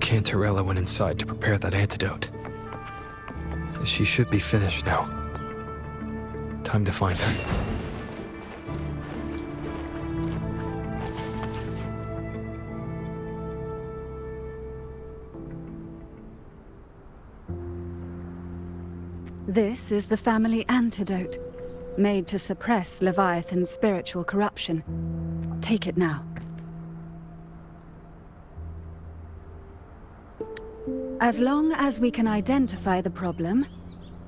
Cantarella went inside to prepare that antidote. She should be finished now. Time to find her. This is the family antidote, made to suppress Leviathan's spiritual corruption. Take it now. As long as we can identify the problem,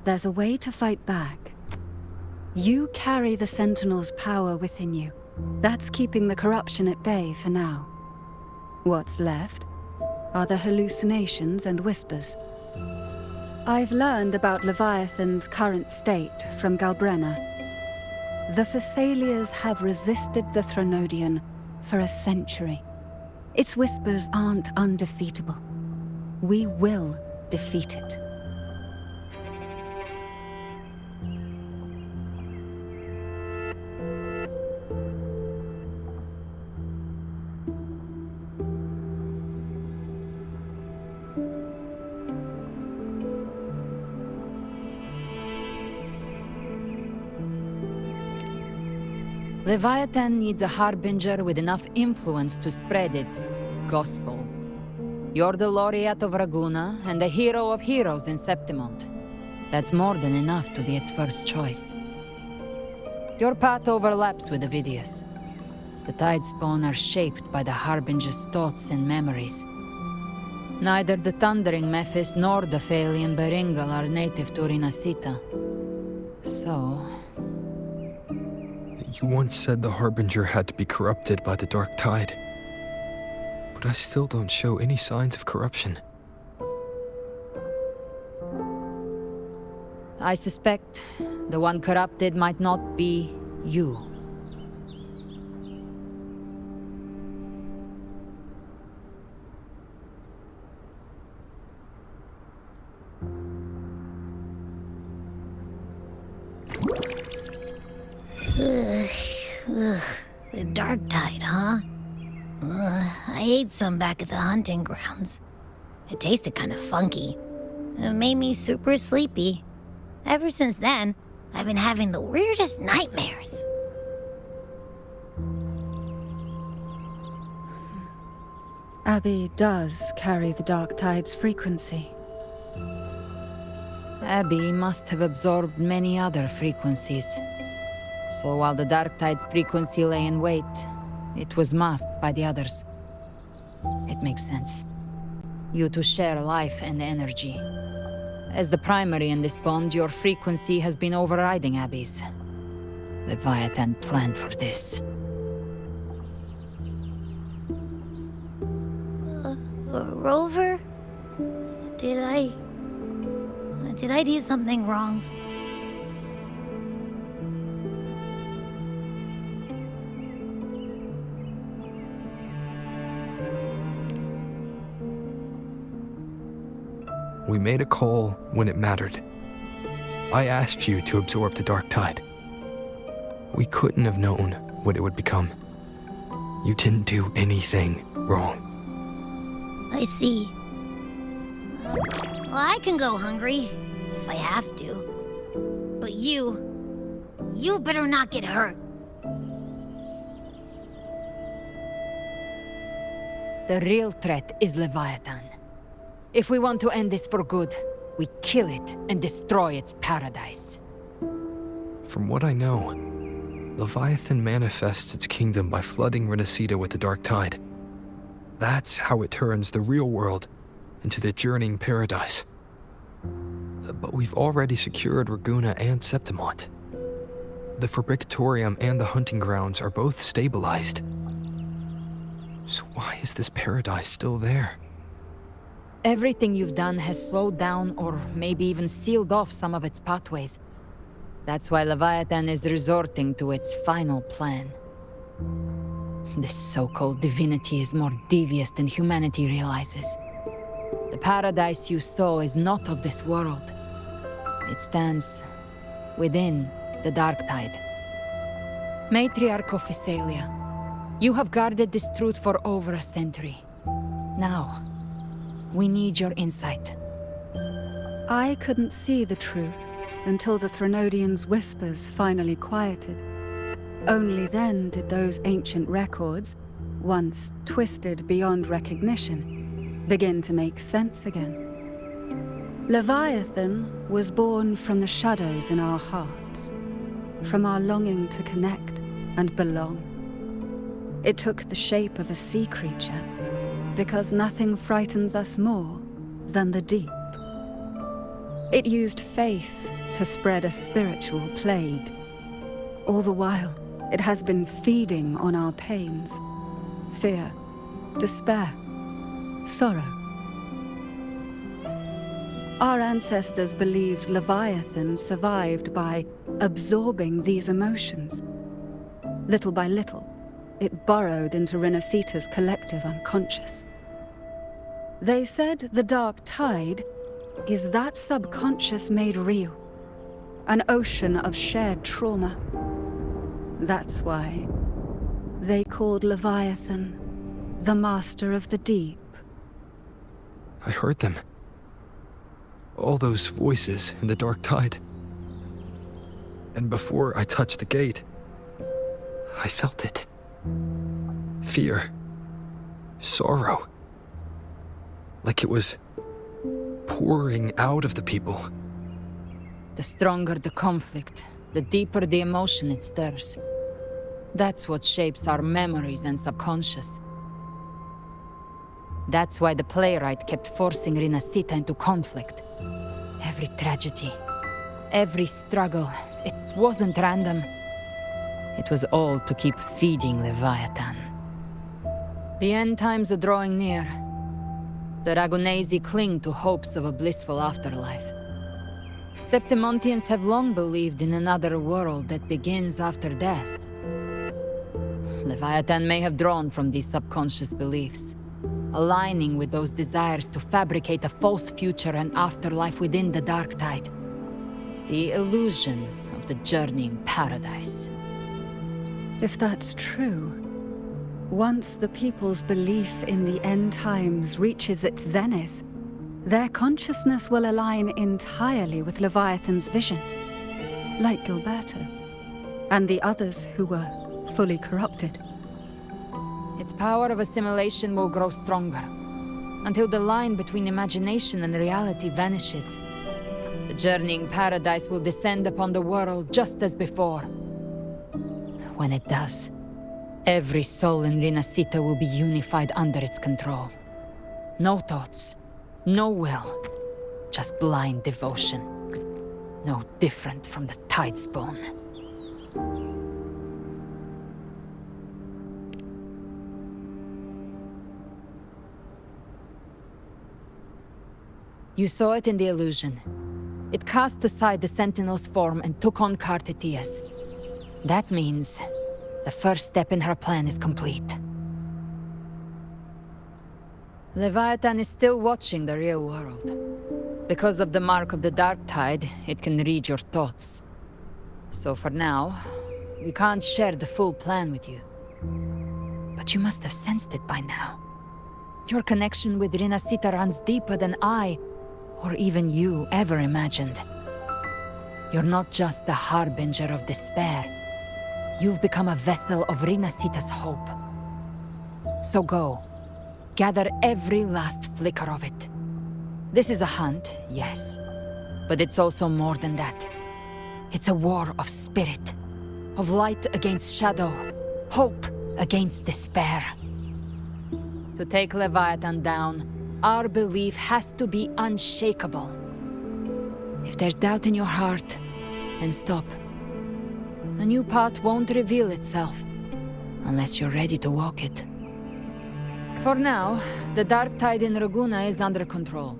there's a way to fight back. You carry the Sentinel's power within you. That's keeping the corruption at bay for now. What's left are the hallucinations and whispers. I've learned about Leviathan's current state from Galbrenna. The Thessalias have resisted the Threnodian for a century. Its whispers aren't undefeatable. We will defeat it. Leviathan needs a harbinger with enough influence to spread its gospel. You're the laureate of Raguna and the hero of heroes in Septimont. That's more than enough to be its first choice. Your path overlaps with Ovidius. The Tidespawn are shaped by the harbinger's thoughts and memories. Neither the Thundering Mephis nor the Phalian Beringal are native to Rinasita. So... You once said the Harbinger had to be corrupted by the Dark Tide. But I still don't show any signs of corruption. I suspect the one corrupted might not be you. The Dark Tide, huh? I ate some back at the hunting grounds. It tasted kind of funky. It made me super sleepy. Ever since then, I've been having the weirdest nightmares. Abby does carry the Dark Tide's frequency. Abby must have absorbed many other frequencies. So while the Dark Tide's frequency lay in wait, it was masked by the others. It makes sense. You two share life and energy. As the primary in this bond, your frequency has been overriding Abby's. Leviathan planned for this. Rover? Did I do something wrong? We made a call when it mattered. I asked you to absorb the Dark Tide. We couldn't have known what it would become. You didn't do anything wrong. I see. Well, I can go hungry, if I have to. But you better not get hurt. The real threat is Leviathan. If we want to end this for good, we kill it and destroy its paradise. From what I know, Leviathan manifests its kingdom by flooding Renacida with the Dark Tide. That's how it turns the real world into the journeying paradise. But we've already secured Raguna and Septimont. The Fabricatorium and the hunting grounds are both stabilized. So why is this paradise still there? Everything you've done has slowed down or maybe even sealed off some of its pathways. That's why Leviathan is resorting to its final plan. This so-called divinity is more devious than humanity realizes. The paradise you saw is not of this world. It stands within the Dark Tide. Matriarch of Physalia, you have guarded this truth for over a century. Now, We need your insight. I couldn't see the truth until the Threnodians' whispers finally quieted. Only then did those ancient records, once twisted beyond recognition, begin to make sense again. Leviathan was born from the shadows in our hearts, from our longing to connect and belong. It took the shape of a sea creature, because nothing frightens us more than the deep. It used faith to spread a spiritual plague. All the while, it has been feeding on our pains, fear, despair, sorrow. Our ancestors believed Leviathan survived by absorbing these emotions. Little by little, it burrowed into Renacita's collective unconscious. They said the dark tide is that subconscious made real, an ocean of shared trauma. That's why they called Leviathan the Master of the Deep. I heard them. All those voices in the dark tide. And before I touched the gate, I felt it. Fear. Sorrow. Like it was pouring out of the people. The stronger the conflict, the deeper the emotion it stirs. That's what shapes our memories and subconscious. That's why the playwright kept forcing Rinascita into conflict. Every tragedy, every struggle, it wasn't random. It was all to keep feeding Leviathan. The end times are drawing near. The Ragunesi cling to hopes of a blissful afterlife. Septimontians have long believed in another world that begins after death. Leviathan may have drawn from these subconscious beliefs, aligning with those desires to fabricate a false future and afterlife within the dark tide. The illusion of the journeying paradise. If that's true, once the people's belief in the end times reaches its zenith, their consciousness will align entirely with Leviathan's vision, like Gilberto, and the others who were fully corrupted. Its power of assimilation will grow stronger, until the line between imagination and reality vanishes. The journeying paradise will descend upon the world just as before. When it does, every soul in Rinascita will be unified under its control. No thoughts, no will, just blind devotion. No different from the Tidespawn. You saw it in the illusion. It cast aside the Sentinel's form and took on Cartetius. That means the first step in her plan is complete. Leviathan is still watching the real world. Because of the mark of the Dark Tide, it can read your thoughts. So for now, we can't share the full plan with you. But you must have sensed it by now. Your connection with Rinascita runs deeper than I, or even you, ever imagined. You're not just the harbinger of despair. You've become a vessel of Rinascita's hope. So go. Gather every last flicker of it. This is a hunt, yes. But it's also more than that. It's a war of spirit. Of light against shadow. Hope against despair. To take Leviathan down, our belief has to be unshakable. If there's doubt in your heart, then stop. A new path won't reveal itself, unless you're ready to walk it. For now, the dark tide in Raguna is under control.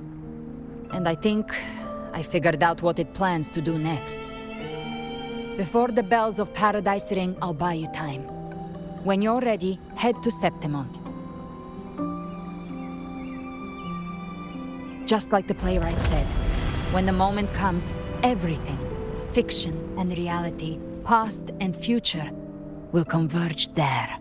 And I think I figured out what it plans to do next. Before the bells of Paradise ring, I'll buy you time. When you're ready, head to Septimont. Just like the playwright said, when the moment comes, everything, fiction and reality, past and future, will converge there.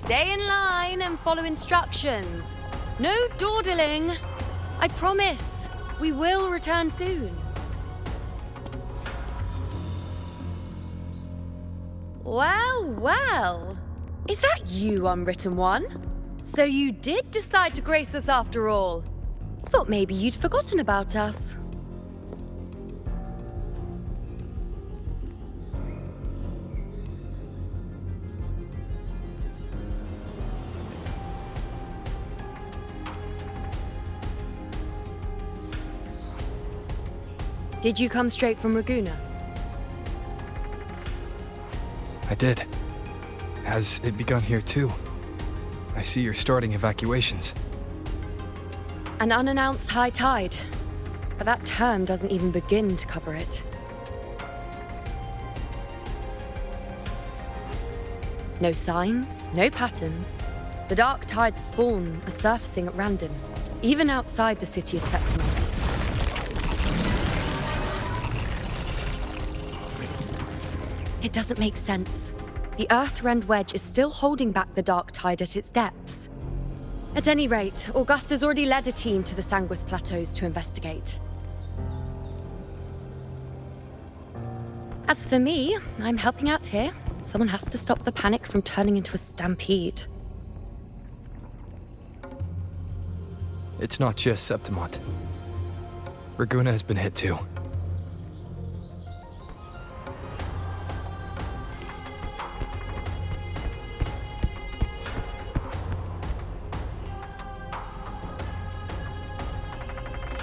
Stay in line and follow instructions. No dawdling. I promise, we will return soon. Well, well. Is that you, Unwritten One? So you did decide to grace us after all. Thought maybe you'd forgotten about us. Did you come straight from Raguna? I did. Has it begun here too? I see you're starting evacuations. An unannounced high tide. But that term doesn't even begin to cover it. No signs, no patterns. The dark tide's spawn are surfacing at random, even outside the city of Septimont. It doesn't make sense. The Earthrend Wedge is still holding back the dark tide at its depths. At any rate, Augusta's already led a team to the Sanguis Plateaus to investigate. As for me, I'm helping out here. Someone has to stop the panic from turning into a stampede. It's not just Septimont. Raguna has been hit too.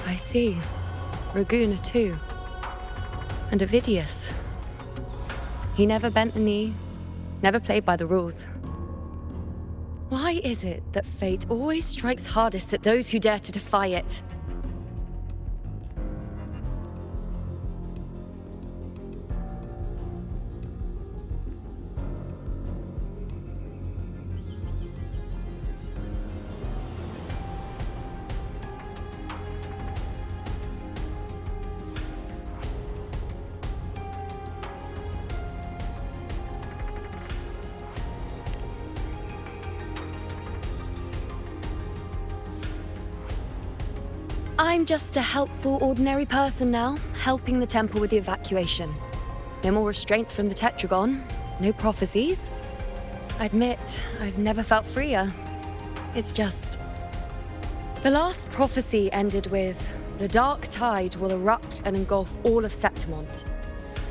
I see. Raguna too. And Ovidius. He never bent the knee, never played by the rules. Why is it that fate always strikes hardest at those who dare to defy it? I'm just a helpful, ordinary person now, helping the temple with the evacuation. No more restraints from the Tetragon, no prophecies. I admit, I've never felt freer. It's just... The last prophecy ended with, the dark tide will erupt and engulf all of Septimont.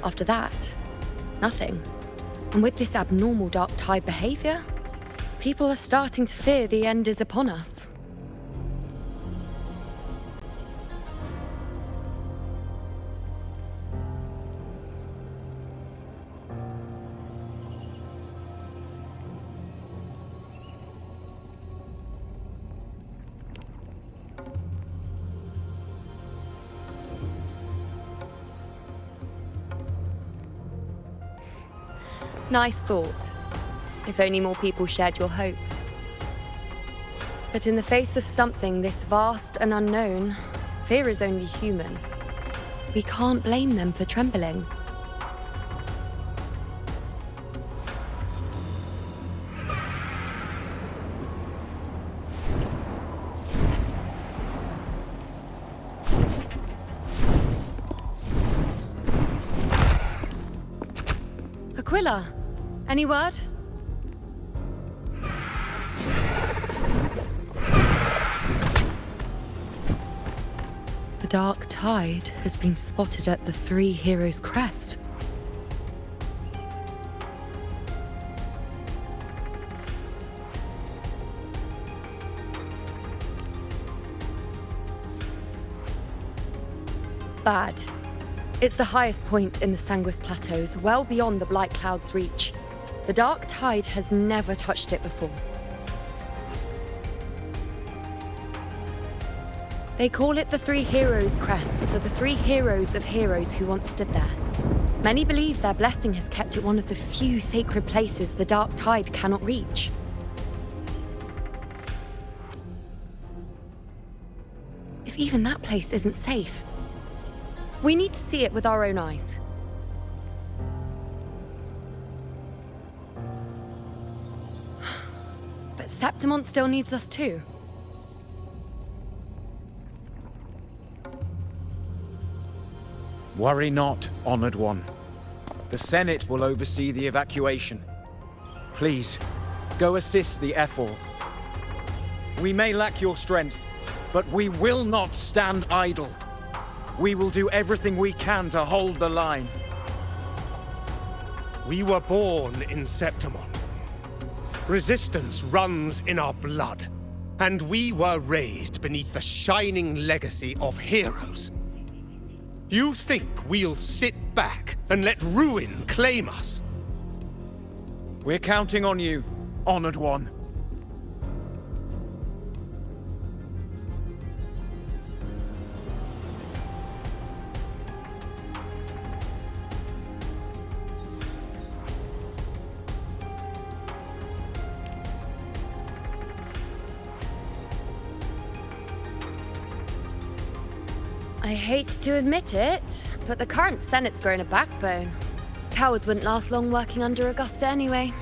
After that, nothing. And with this abnormal dark tide behavior, people are starting to fear the end is upon us. Nice thought. If only more people shared your hope. But in the face of something this vast and unknown, fear is only human. We can't blame them for trembling. Aquila, any word? The dark tide has been spotted at the Three Heroes' Crest. Bad. It's the highest point in the Sanguis Plateaus, well beyond the Blight Cloud's reach. The dark tide has never touched it before. They call it the Three Heroes' Crest for the three heroes of heroes who once stood there. Many believe their blessing has kept it one of the few sacred places the dark tide cannot reach. If even that place isn't safe, we need to see it with our own eyes. Septimont still needs us too. Worry not, Honored One. The Senate will oversee the evacuation. Please, go assist the Ephor. We may lack your strength, but we will not stand idle. We will do everything we can to hold the line. We were born in Septimon. Resistance runs in our blood, and we were raised beneath the shining legacy of heroes. You think we'll sit back and let ruin claim us? We're counting on you, Honored One. I hate to admit it, but the current Senate's grown a backbone. Cowards wouldn't last long working under Augusta anyway.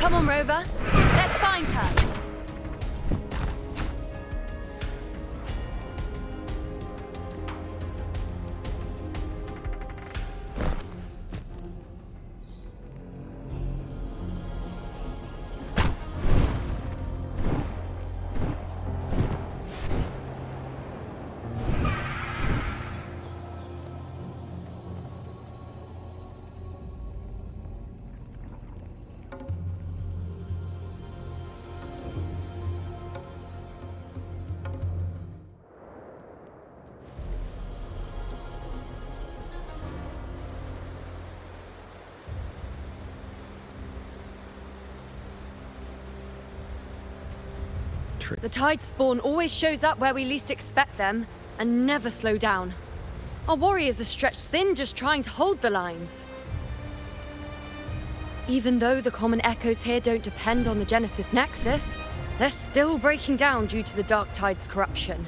Come on, Rover. Let's find her. The tide spawn always shows up where we least expect them, and never slow down. Our warriors are stretched thin just trying to hold the lines. Even though the common echoes here don't depend on the Genesis Nexus, they're still breaking down due to the Dark Tide's corruption.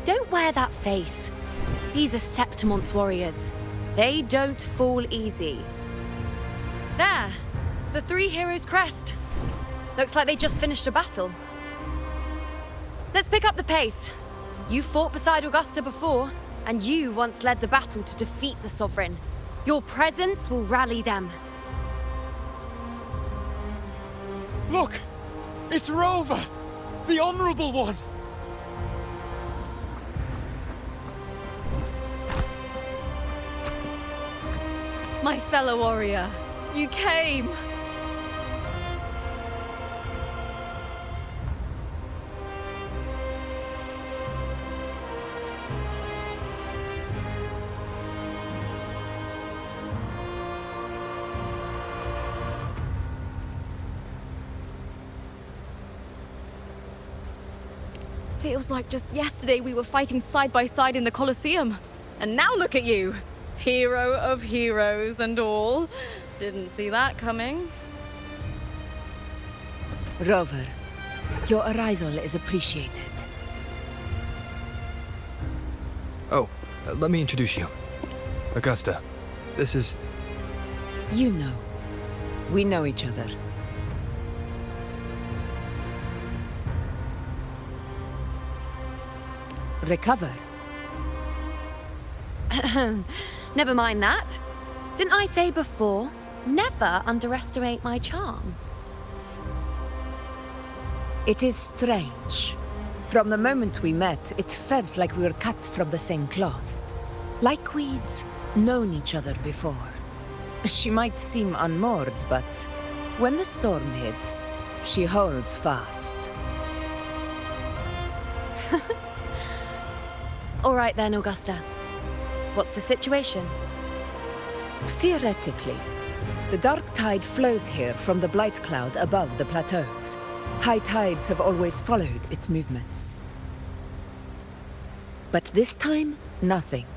Don't wear that face. These are Septimont's warriors. They don't fall easy. There! The three heroes' crest. Looks like they just finished a battle. Let's pick up the pace. You fought beside Augusta before, and you once led the battle to defeat the Sovereign. Your presence will rally them. Look! It's Rover! The Honorable One! My fellow warrior, you came! Feels like just yesterday we were fighting side by side in the Colosseum. And now look at you! Hero of heroes and all. Didn't see that coming. Rover, your arrival is appreciated. Oh, let me introduce you. Augusta, this is... You know. We know each other. Recover. Never mind that. Didn't I say before, never underestimate my charm? It is strange. From the moment we met, it felt like we were cut from the same cloth. Like we'd known each other before. She might seem unmoored, but when the storm hits, she holds fast. All right then, Augusta. What's the situation? Theoretically, the dark tide flows here from the blight cloud above the plateaus. High tides have always followed its movements. But this time, nothing.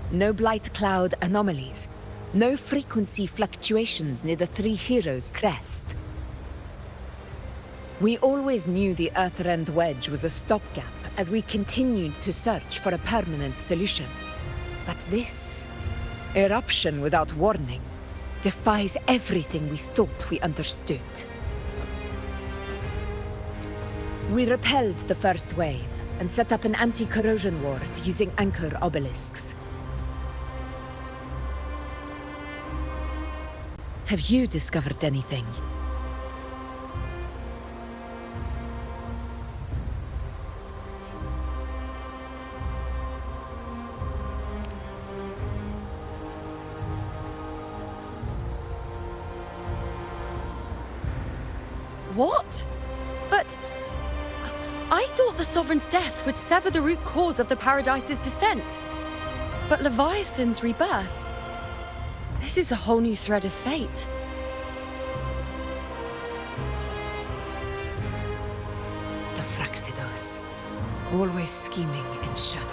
No blight cloud anomalies. No frequency fluctuations near the Three Heroes' crest. We always knew the Earthrend Wedge was a stopgap as we continued to search for a permanent solution. But this eruption without warning defies everything we thought we understood. We repelled the first wave and set up an anti-corrosion ward using anchor obelisks. Have you discovered anything? What? But I thought the Sovereign's death would sever the root cause of the Paradise's descent. But Leviathan's rebirth? This is a whole new thread of fate. The Fraxidos, always scheming in shadow.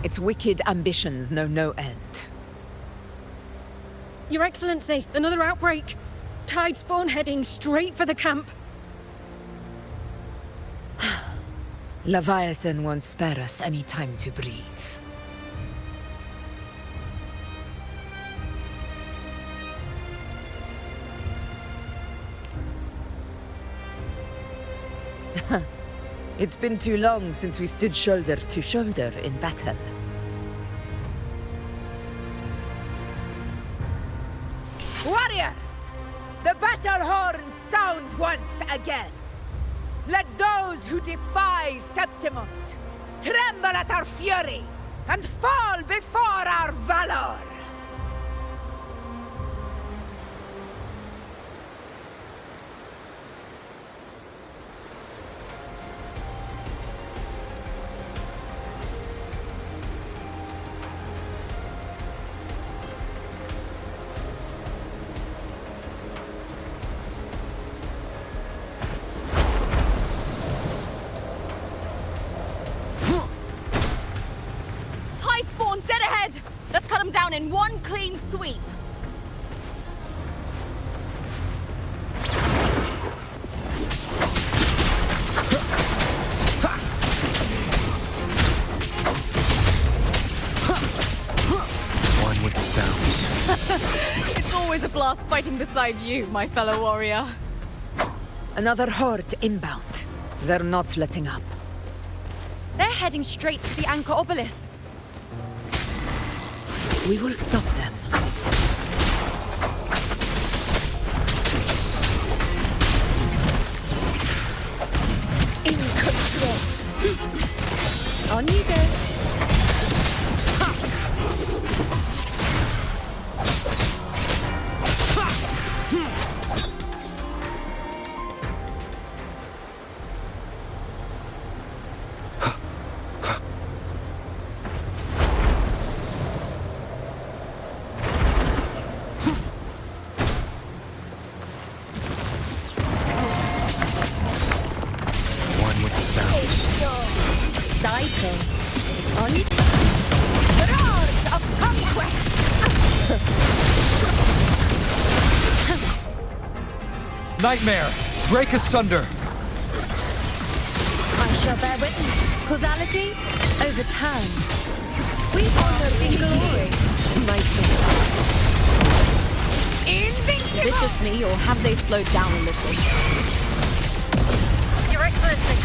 Its wicked ambitions know no end. Your Excellency, another outbreak. Tide spawn heading straight for the camp. Leviathan won't spare us any time to breathe. It's been too long since we stood shoulder to shoulder in battle. Warriors! The battle horns sound once again! Let those who defy Septimont tremble at our fury and fall before our valor! Let's cut them down in one clean sweep. One with the sounds. It's always a blast fighting beside you, my fellow warrior. Another horde inbound. They're not letting up. They're heading straight for the anchor obelisks. We will stop them. In control. On you go. Nightmare! Break asunder! I shall bear witness. Causality, over time. We honor in glory. My friend. Is it just me, or have they slowed down a little? Your Excellency,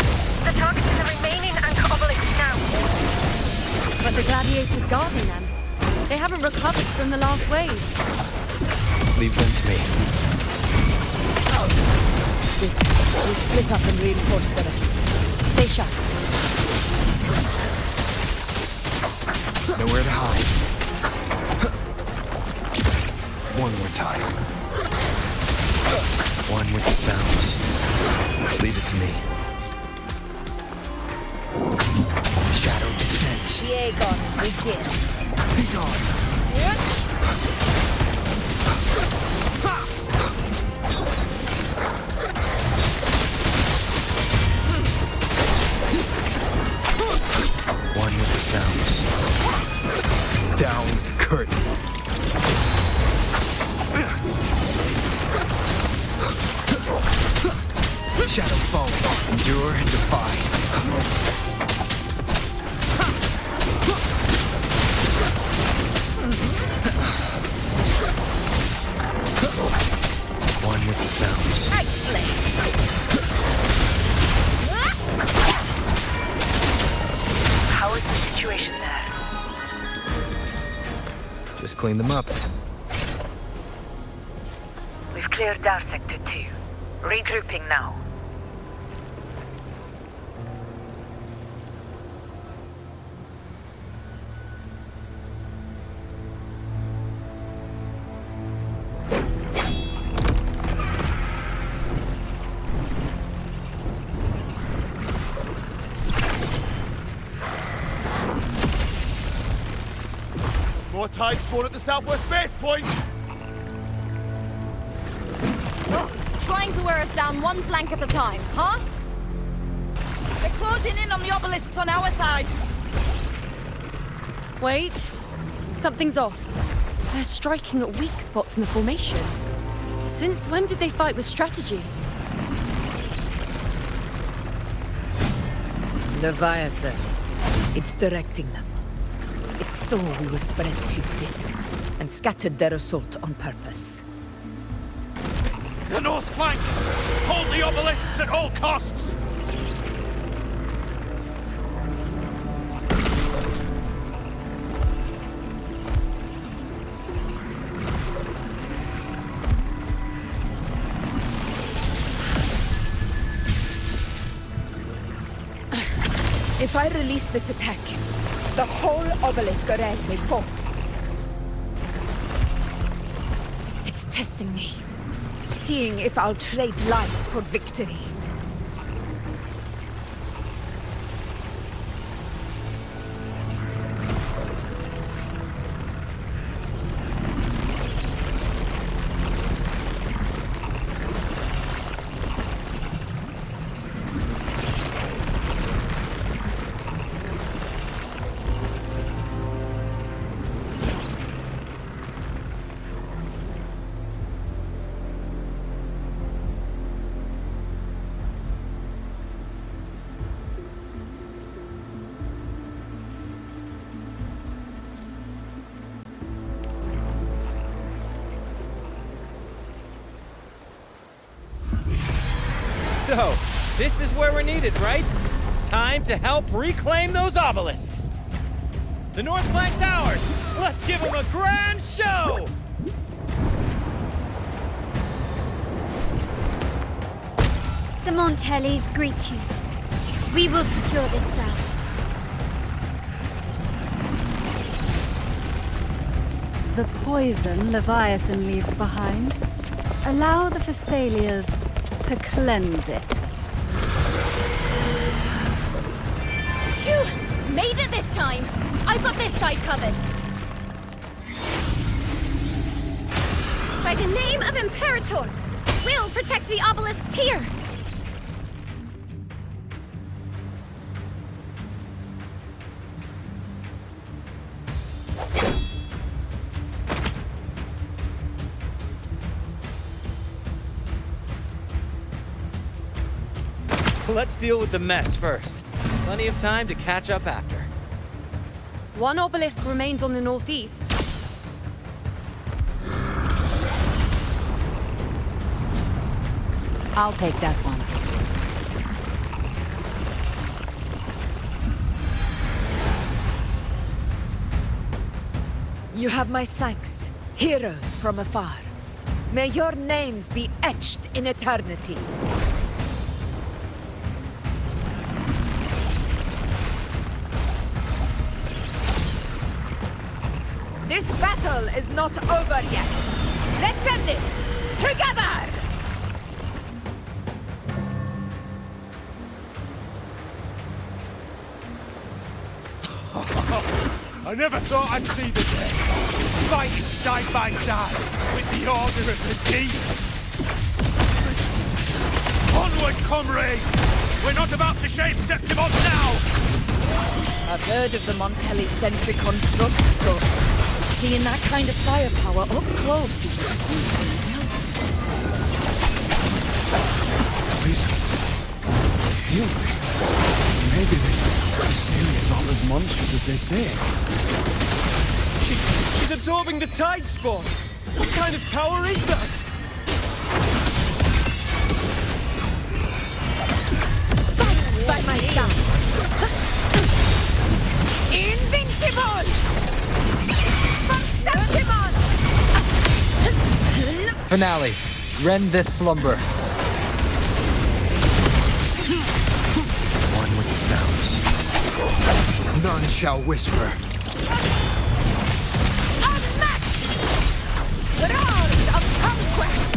the target is the remaining anchor obelisk now. But the gladiators guarding them. They haven't recovered from the last wave. Leave them to me. We split up and reinforce the rest. Stay sharp. Nowhere to hide. One more time. One with the sounds. Leave it to me. Shadow descent. Diego, begin. Be gone. One with the sounds. Down with the curtain. Shadow falling. Endure and defy. Just clean them up. We've cleared our Sector 2. Regrouping now. More tide spawn at the southwest base point! Trying to wear us down one flank at a time, huh? They're closing in on the obelisks on our side. Wait. Something's off. They're striking at weak spots in the formation. Since when did they fight with strategy? Leviathan. It's directing them. It saw we were spread too thin, and scattered their assault on purpose. The north flank! Hold the obelisks at all costs! If I release this attack, the whole obelisk array may fall. It's testing me, seeing if I'll trade lives for victory. So, this is where we're needed, right? Time to help reclaim those obelisks. The north flank's ours. Let's give them a grand show! The Montellis greet you. We will secure this cell. The poison Leviathan leaves behind, allow the Thessalians to cleanse it. Phew! Made it this time! I've got this side covered. By the name of Imperator, we'll protect the obelisks here! Let's deal with the mess first. Plenty of time to catch up after. One obelisk remains on the northeast. I'll take that one. You have my thanks, heroes from afar. May your names be etched in eternity. This battle is not over yet. Let's end this together! I never thought I'd see the day. Fighting side by side with the Order of the Deep. Onward, comrades! We're not about to shave Septimon now! I've heard of the Montelli-centric constructs, but seeing that kind of firepower up close is something else. Maybe the Syrians aren't as monstrous as they say. She's absorbing the tide spawn. What kind of power is that? Fight by my side! Invincible! From Septimon! Finale. Rend this slumber. One with the sounds. None shall whisper. Round of conquest!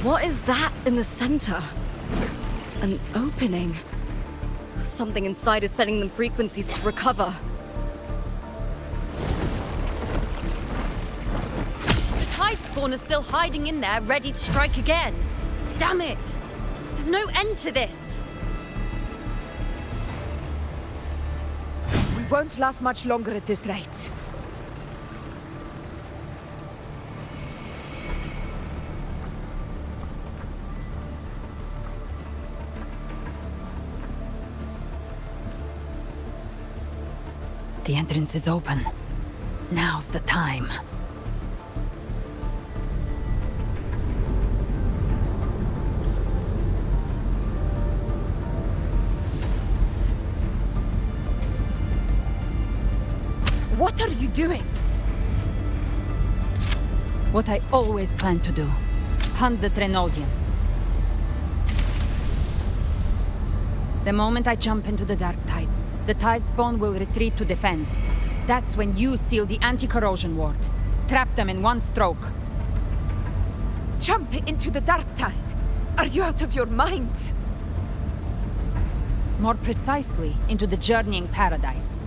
What is that in the center? An opening. Something inside is sending them frequencies to recover. The tide spawn is still hiding in there, ready to strike again. Damn it! There's no end to this. We won't last much longer at this rate. The entrance is open. Now's the time. What are you doing? What I always planned to do. Hunt the Trenodian. The moment I jump into the dark tide, the tide spawn will retreat to defend. That's when you seal the anti-corrosion ward. Trap them in one stroke. Jump into the dark tide. Are you out of your mind? More precisely, into the journeying paradise.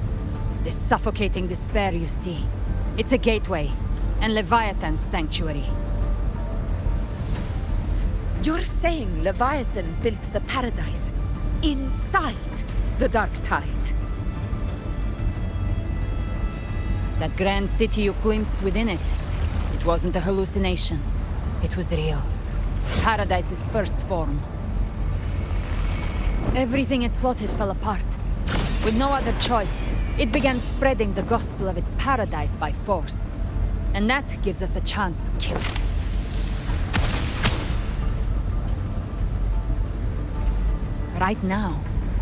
The suffocating despair you see. It's a gateway, and Leviathan's sanctuary. You're saying Leviathan built the paradise inside the dark tide? That grand city you glimpsed within it, it wasn't a hallucination. It was real. Paradise's first form. Everything it plotted fell apart. With no other choice, it began spreading the gospel of its paradise by force. And that gives us a chance to kill it. Right now,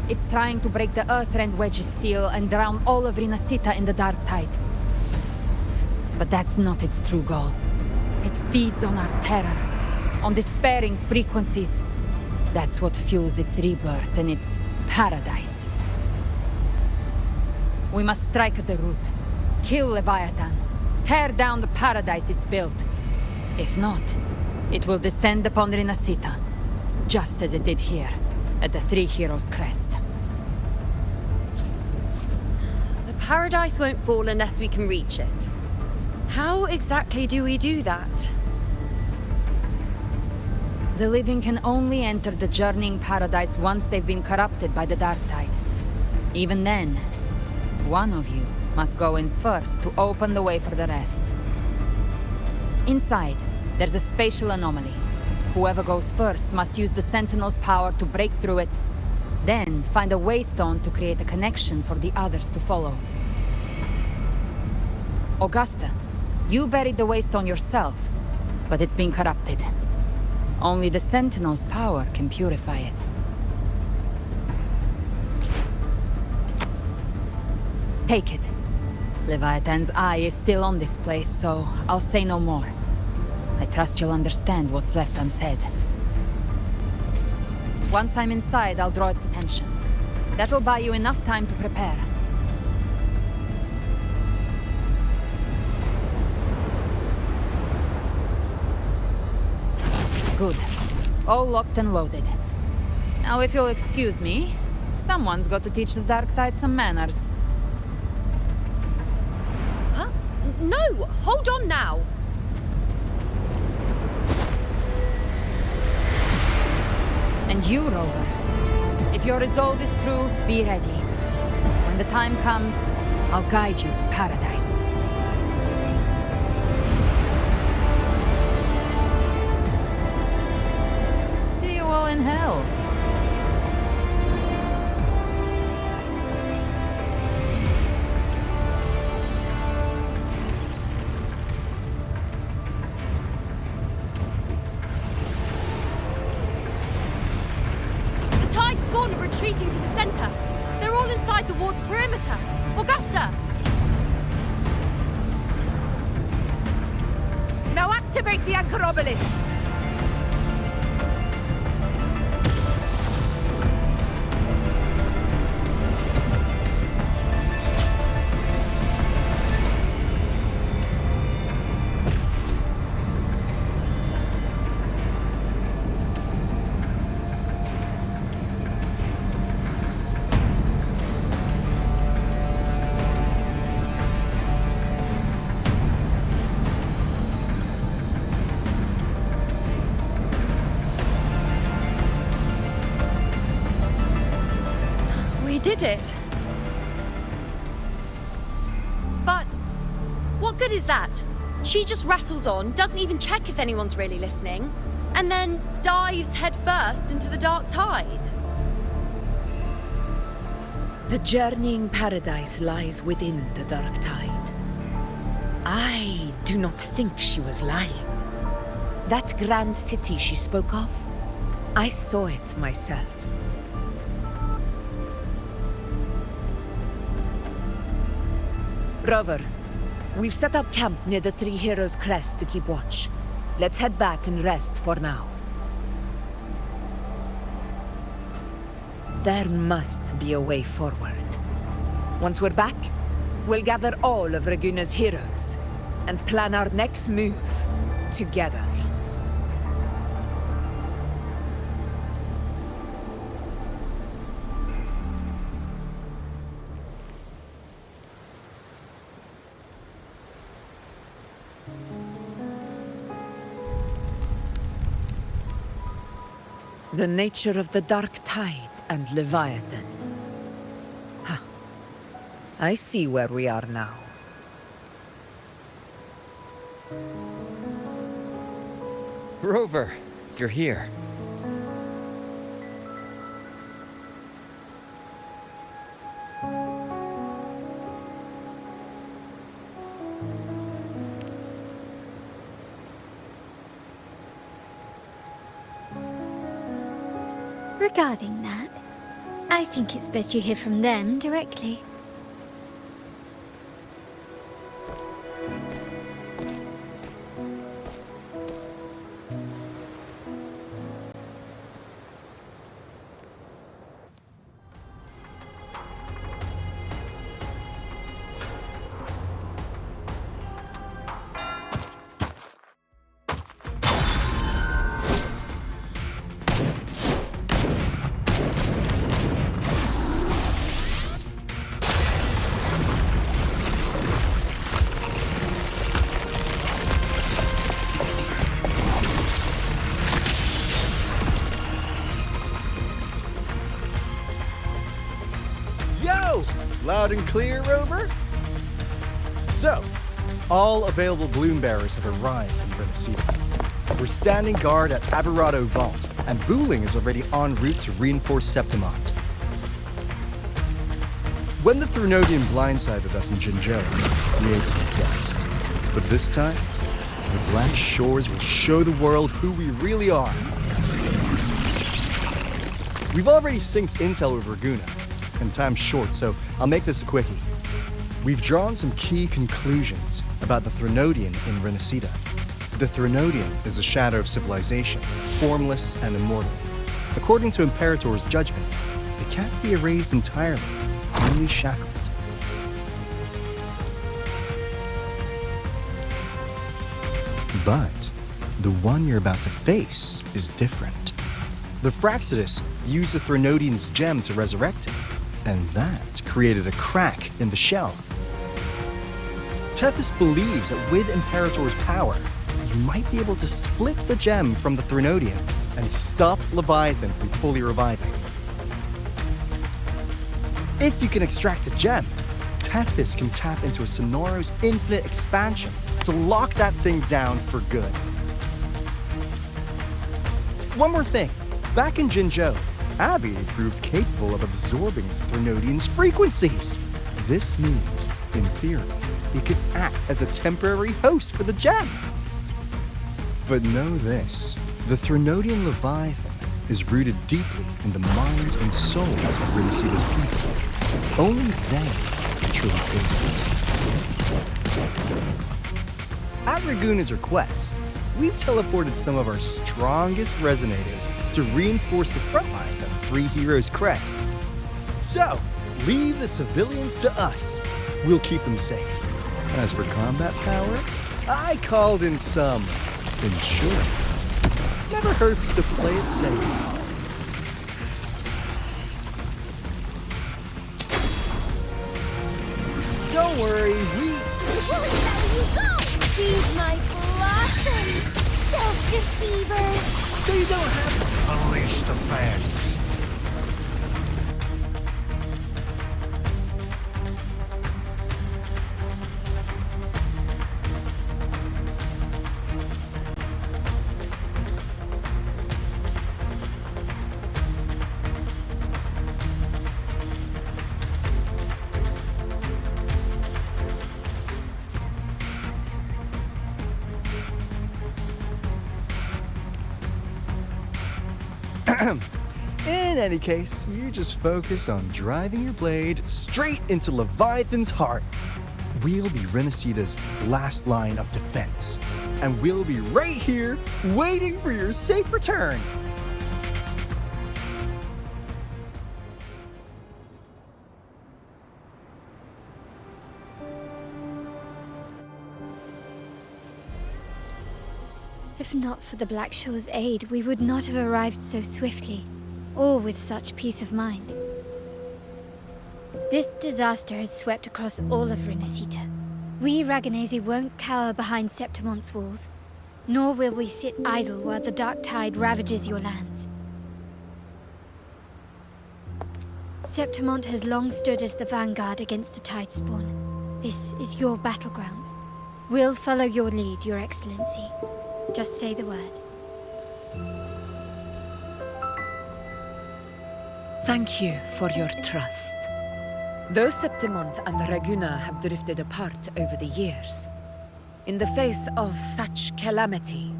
it's trying to break the Earthrend Wedge's seal and drown all of Rinasita in the dark tide. But that's not its true goal. It feeds on our terror, on despairing frequencies. That's what fuels its rebirth and its paradise. We must strike at the root, kill Leviathan, tear down the paradise it's built. If not, it will descend upon Rinasita, just as it did here, at the Three Heroes' Crest. The paradise won't fall unless we can reach it. How exactly do we do that? The living can only enter the journeying paradise once they've been corrupted by the dark tide. Even then, one of you must go in first to open the way for the rest. Inside, there's a spatial anomaly. Whoever goes first must use the Sentinel's power to break through it, then find a waystone to create a connection for the others to follow. Augusta, you buried the waystone yourself, but it's been corrupted. Only the Sentinel's power can purify it. Take it. Leviathan's eye is still on this place, so I'll say no more. I trust you'll understand what's left unsaid. Once I'm inside, I'll draw its attention. That'll buy you enough time to prepare. Good. All locked and loaded. Now, if you'll excuse me, someone's got to teach the Dark Tide some manners. Huh? No! Hold on now! And you, Rover. If your resolve is true, be ready. When the time comes, I'll guide you to paradise. See you all in hell. retreating to the center. They're all inside the ward's perimeter. Augusta! Now activate the anchor obelisks! We did it. But what good is that? She just rattles on, doesn't even check if anyone's really listening, and then dives headfirst into the dark tide. The journeying paradise lies within the dark tide. I do not think she was lying. That grand city she spoke of, I saw it myself. Rover, we've set up camp near the Three Heroes crest to keep watch. Let's head back and rest for now. There must be a way forward. Once we're back, we'll gather all of Raguna's heroes and plan our next move together. The nature of the dark tide and Leviathan. Huh. I see where we are now. Rover, you're here. Regarding that, I think it's best you hear from them directly. Loud and clear, Rover? So, all available bloom bearers have arrived in Renacida. We're standing guard at Aberrado Vault, and Booling is already en route to reinforce Septimont. When the Threnodian blindsided us in Jinzhou, we ate some dust. But this time, the Black Shores will show the world who we really are. We've already synced intel with Raguna, and time's short, so I'll make this a quickie. We've drawn some key conclusions about the Threnodian in Renacida. The Threnodian is a shadow of civilization, formless and immortal. According to Imperator's judgment, it can't be erased entirely, only shackled. But the one you're about to face is different. The Fraxidus used the Threnodian's gem to resurrect him, and that created a crack in the shell. Tethys believes that with Imperator's power, you might be able to split the gem from the Threnodian and stop Leviathan from fully reviving. If you can extract the gem, Tethys can tap into a Sonoro's infinite expansion to lock that thing down for good. One more thing. Back in Jinzhou, Abby proved capable of absorbing Threnodian's frequencies. This means, in theory, it could act as a temporary host for the gem. But know this, the Threnodian Leviathan is rooted deeply in the minds and souls of Renaceda's people. Only they can truly face it. At Raguna's request, we've teleported some of our strongest resonators to reinforce the front lines of Three Heroes Crest. So, leave the civilians to us. We'll keep them safe. As for combat power, I called in some insurance. Never hurts to play it safe. Don't worry, Won't let you go! Feed my blossoms, self-deceivers! So you don't have to unleash the fans. In any case, you just focus on driving your blade straight into Leviathan's heart. We'll be Renaceda's last line of defense, and we'll be right here waiting for your safe return. If not for the Black Shore's aid, we would not have arrived so swiftly, or with such peace of mind. This disaster has swept across all of Renacita. We Raganese won't cower behind Septimon's walls, nor will we sit idle while the dark tide ravages your lands. Septimont has long stood as the vanguard against the tide spawn. This is your battleground. We'll follow your lead, Your Excellency. Just say the word. Thank you for your trust. Though Septimont and Raguna have drifted apart over the years, in the face of such calamity,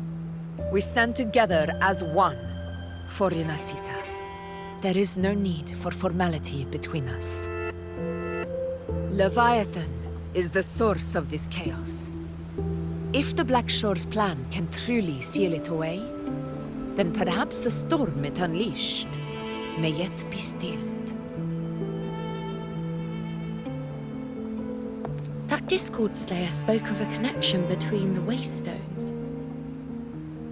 we stand together as one for Renacita. There is no need for formality between us. Leviathan is the source of this chaos. If the Black Shore's plan can truly seal it away, then perhaps the storm it unleashed may yet be stilled. That Discord Slayer spoke of a connection between the Wastestones.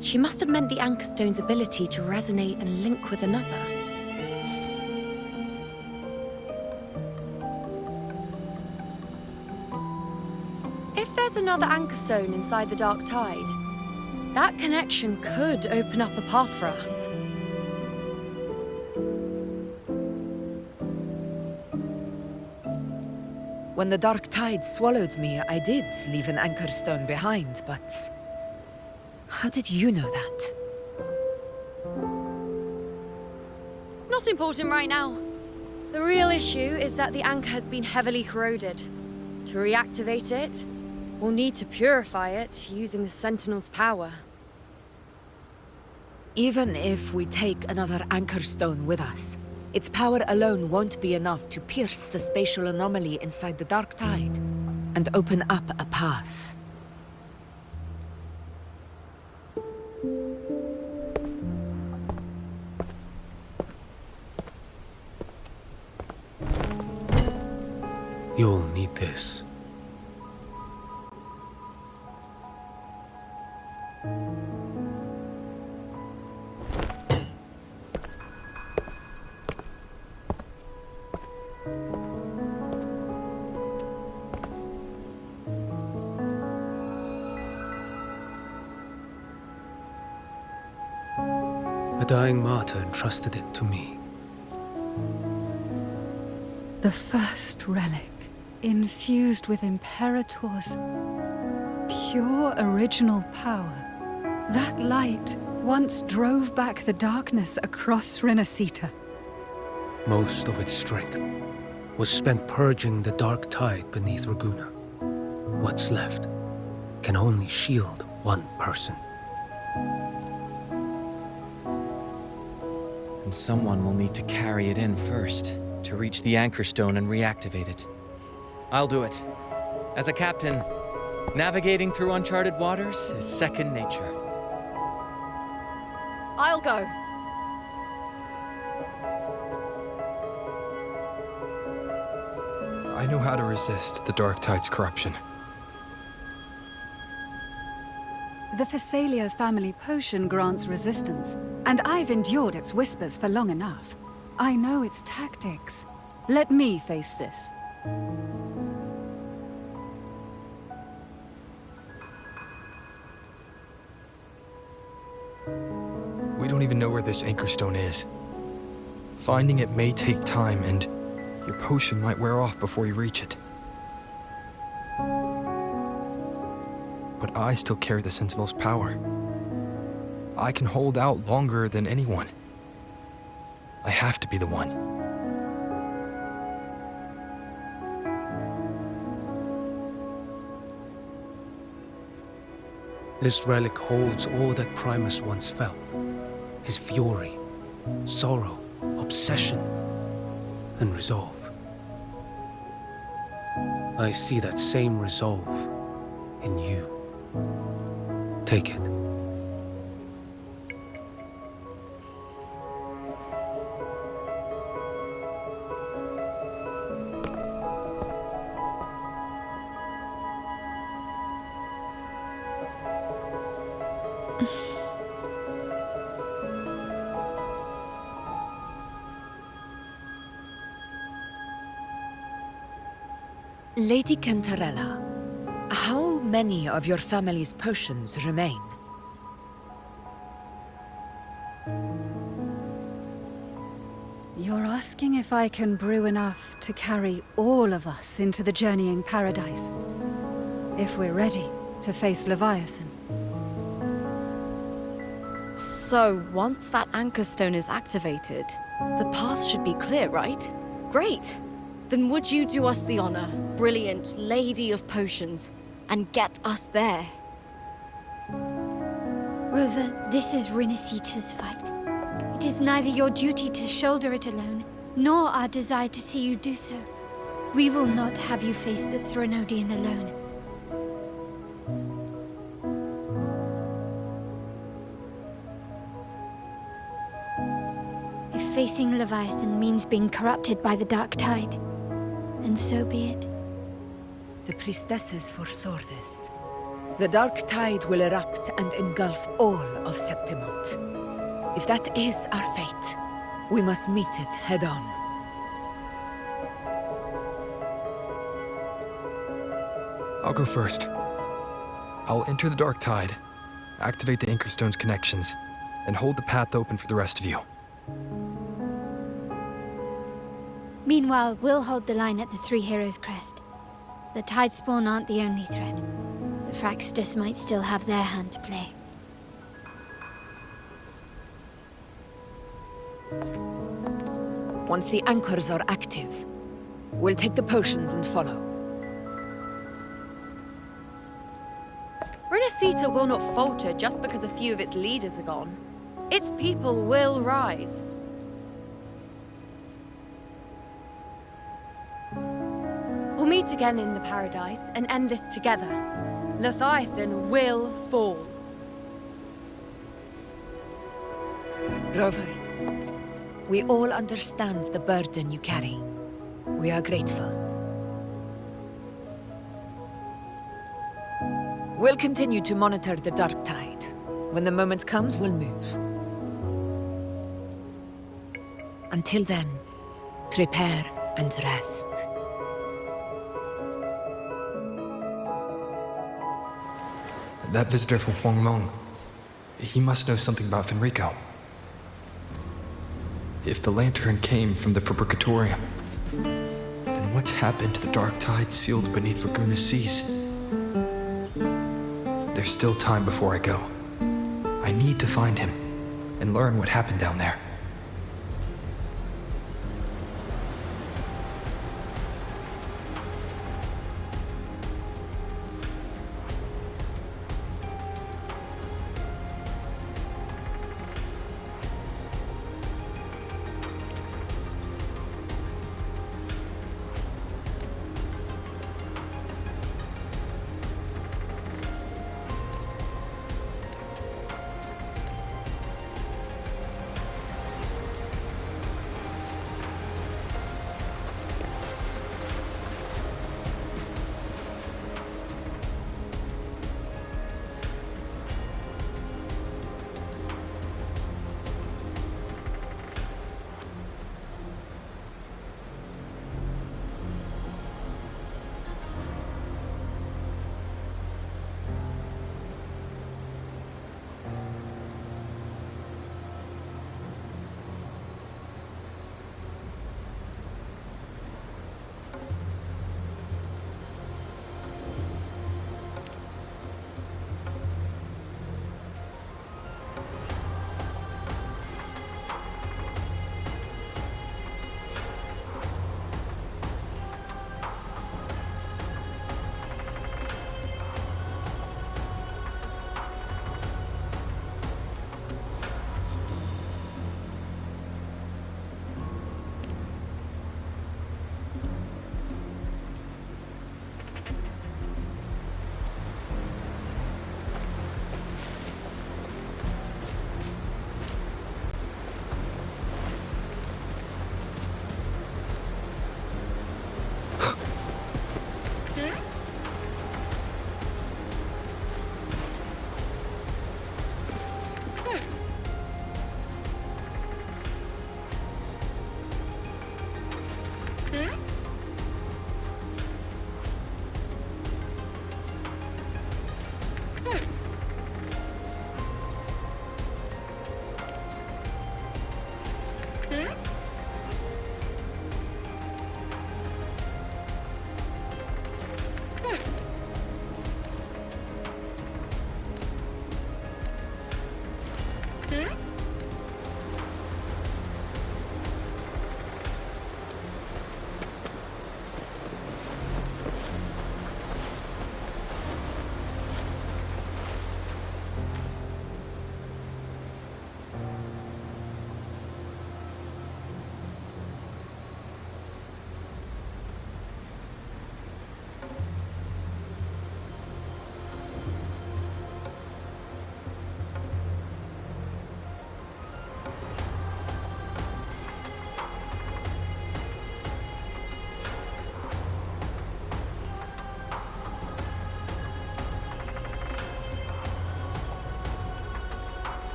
She must have meant the Anchor Stone's ability to resonate and link with another. If there's another Anchor Stone inside the Dark Tide, that connection could open up a path for us. When the Dark Tide swallowed me, I did leave an Anchor Stone behind, but how did you know that? Not important right now. The real issue is that the anchor has been heavily corroded. To reactivate it, we'll need to purify it using the Sentinel's power. Even if we take another Anchor Stone with us, its power alone won't be enough to pierce the spatial anomaly inside the Dark Tide and open up a path. You'll need this. A dying martyr entrusted it to me. The first relic, infused with Imperator's pure original power. That light once drove back the darkness across Renacita. Most of its strength was spent purging the dark tide beneath Raguna. What's left can only shield one person. And someone will need to carry it in first, to reach the anchor stone and reactivate it. I'll do it. As a captain, navigating through uncharted waters is second nature. I'll go. I know how to resist the Dark Tide's corruption. The Phasalia family potion grants resistance, and I've endured its whispers for long enough. I know its tactics. Let me face this. We don't even know where this anchor stone is. Finding it may take time, and your potion might wear off before you reach it. But I still carry the Sentinel's power. I can hold out longer than anyone. I have to be the one. This relic holds all that Primus once felt. His fury, sorrow, obsession, and resolve. I see that same resolve in you. Take it. Lady Cantarella, how many of your family's potions remain? You're asking if I can brew enough to carry all of us into the journeying paradise. If we're ready to face Leviathan. So, once that anchor stone is activated, the path should be clear, right? Great! Then would you do us the honor, brilliant Lady of Potions, and get us there? Rover, this is Rinasita's fight. It is neither your duty to shoulder it alone, nor our desire to see you do so. We will not have you face the Threnodian alone. If facing Leviathan means being corrupted by the Dark Tide, then so be it. The priestesses foresaw this. The Dark Tide will erupt and engulf all of Septimont. If that is our fate, we must meet it head-on. I'll go first. I'll enter the Dark Tide, activate the Anchor Stone's connections, and hold the path open for the rest of you. Meanwhile, we'll hold the line at the Three Heroes Crest. The Tidespawn aren't the only threat. The Fraxtus might still have their hand to play. Once the anchors are active, we'll take the potions and follow. Rinasita will not falter just because a few of its leaders are gone. Its people will rise. We'll meet again in the paradise and end this together. Leviathan will fall. Rover, we all understand the burden you carry. We are grateful. We'll continue to monitor the Dark Tide. When the moment comes, we'll move. Until then, prepare and rest. That visitor from Huangmeng, he must know something about Fenrico. If the lantern came from the Fabricatorium, then what's happened to the Dark Tide sealed beneath Raguna's seas? There's still time before I go. I need to find him and learn what happened down there.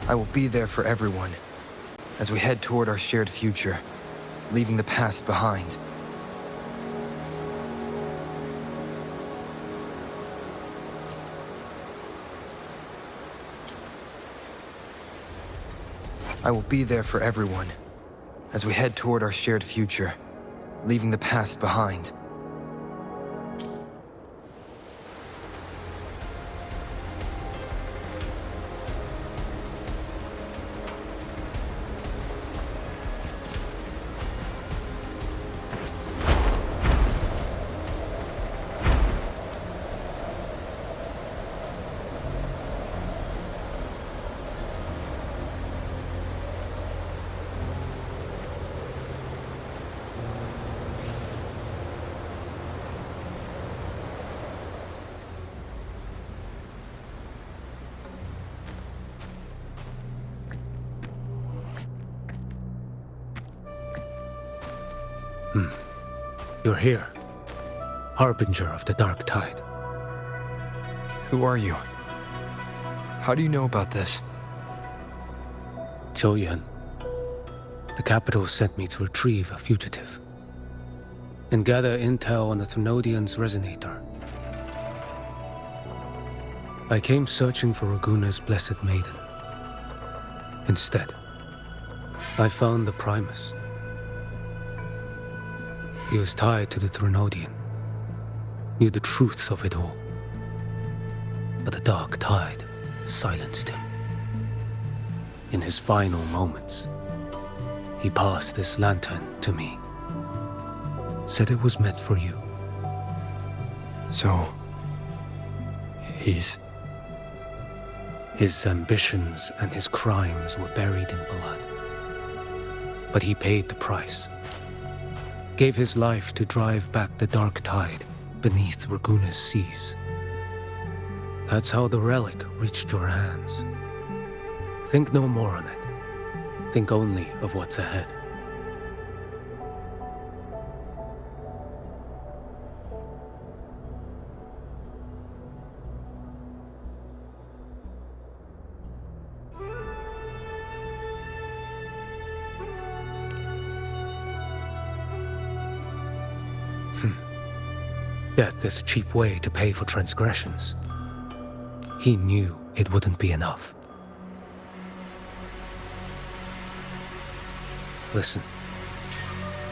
I will be there for everyone as we head toward our shared future, leaving the past behind. I will be there for everyone as we head toward our shared future, leaving the past behind. You're here, Harbinger of the Dark Tide. Who are you? How do you know about this? Choyan. The capital sent me to retrieve a fugitive and gather intel on the Thrunodian's resonator. I came searching for Raguna's blessed maiden. Instead, I found the Primus. He was tied to the Thrunodian, knew the truths of it all. But the Dark Tide silenced him. In his final moments, he passed this lantern to me. Said it was meant for you. So, he's... His ambitions and his crimes were buried in blood. But he paid the price. Gave his life to drive back the Dark Tide beneath Raguna's seas. That's how the relic reached your hands. Think no more on it. Think only of what's ahead. Death is a cheap way to pay for transgressions. He knew it wouldn't be enough. Listen.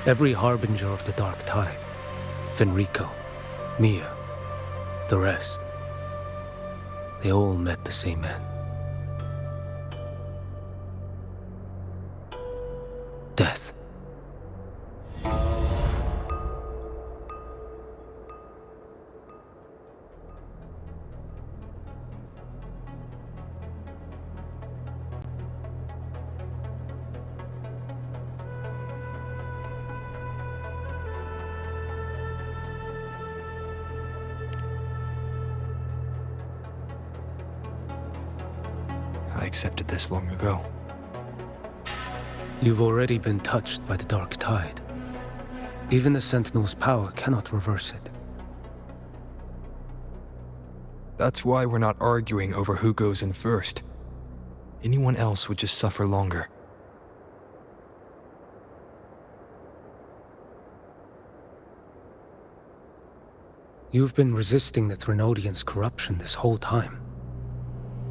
Every Harbinger of the Dark Tide, Fenrico, Mia, the rest, they all met the same end. Death. I accepted this long ago. You've already been touched by the Dark Tide. Even the Sentinel's power cannot reverse it. That's why we're not arguing over who goes in first. Anyone else would just suffer longer. You've been resisting the Thrunodian's corruption this whole time.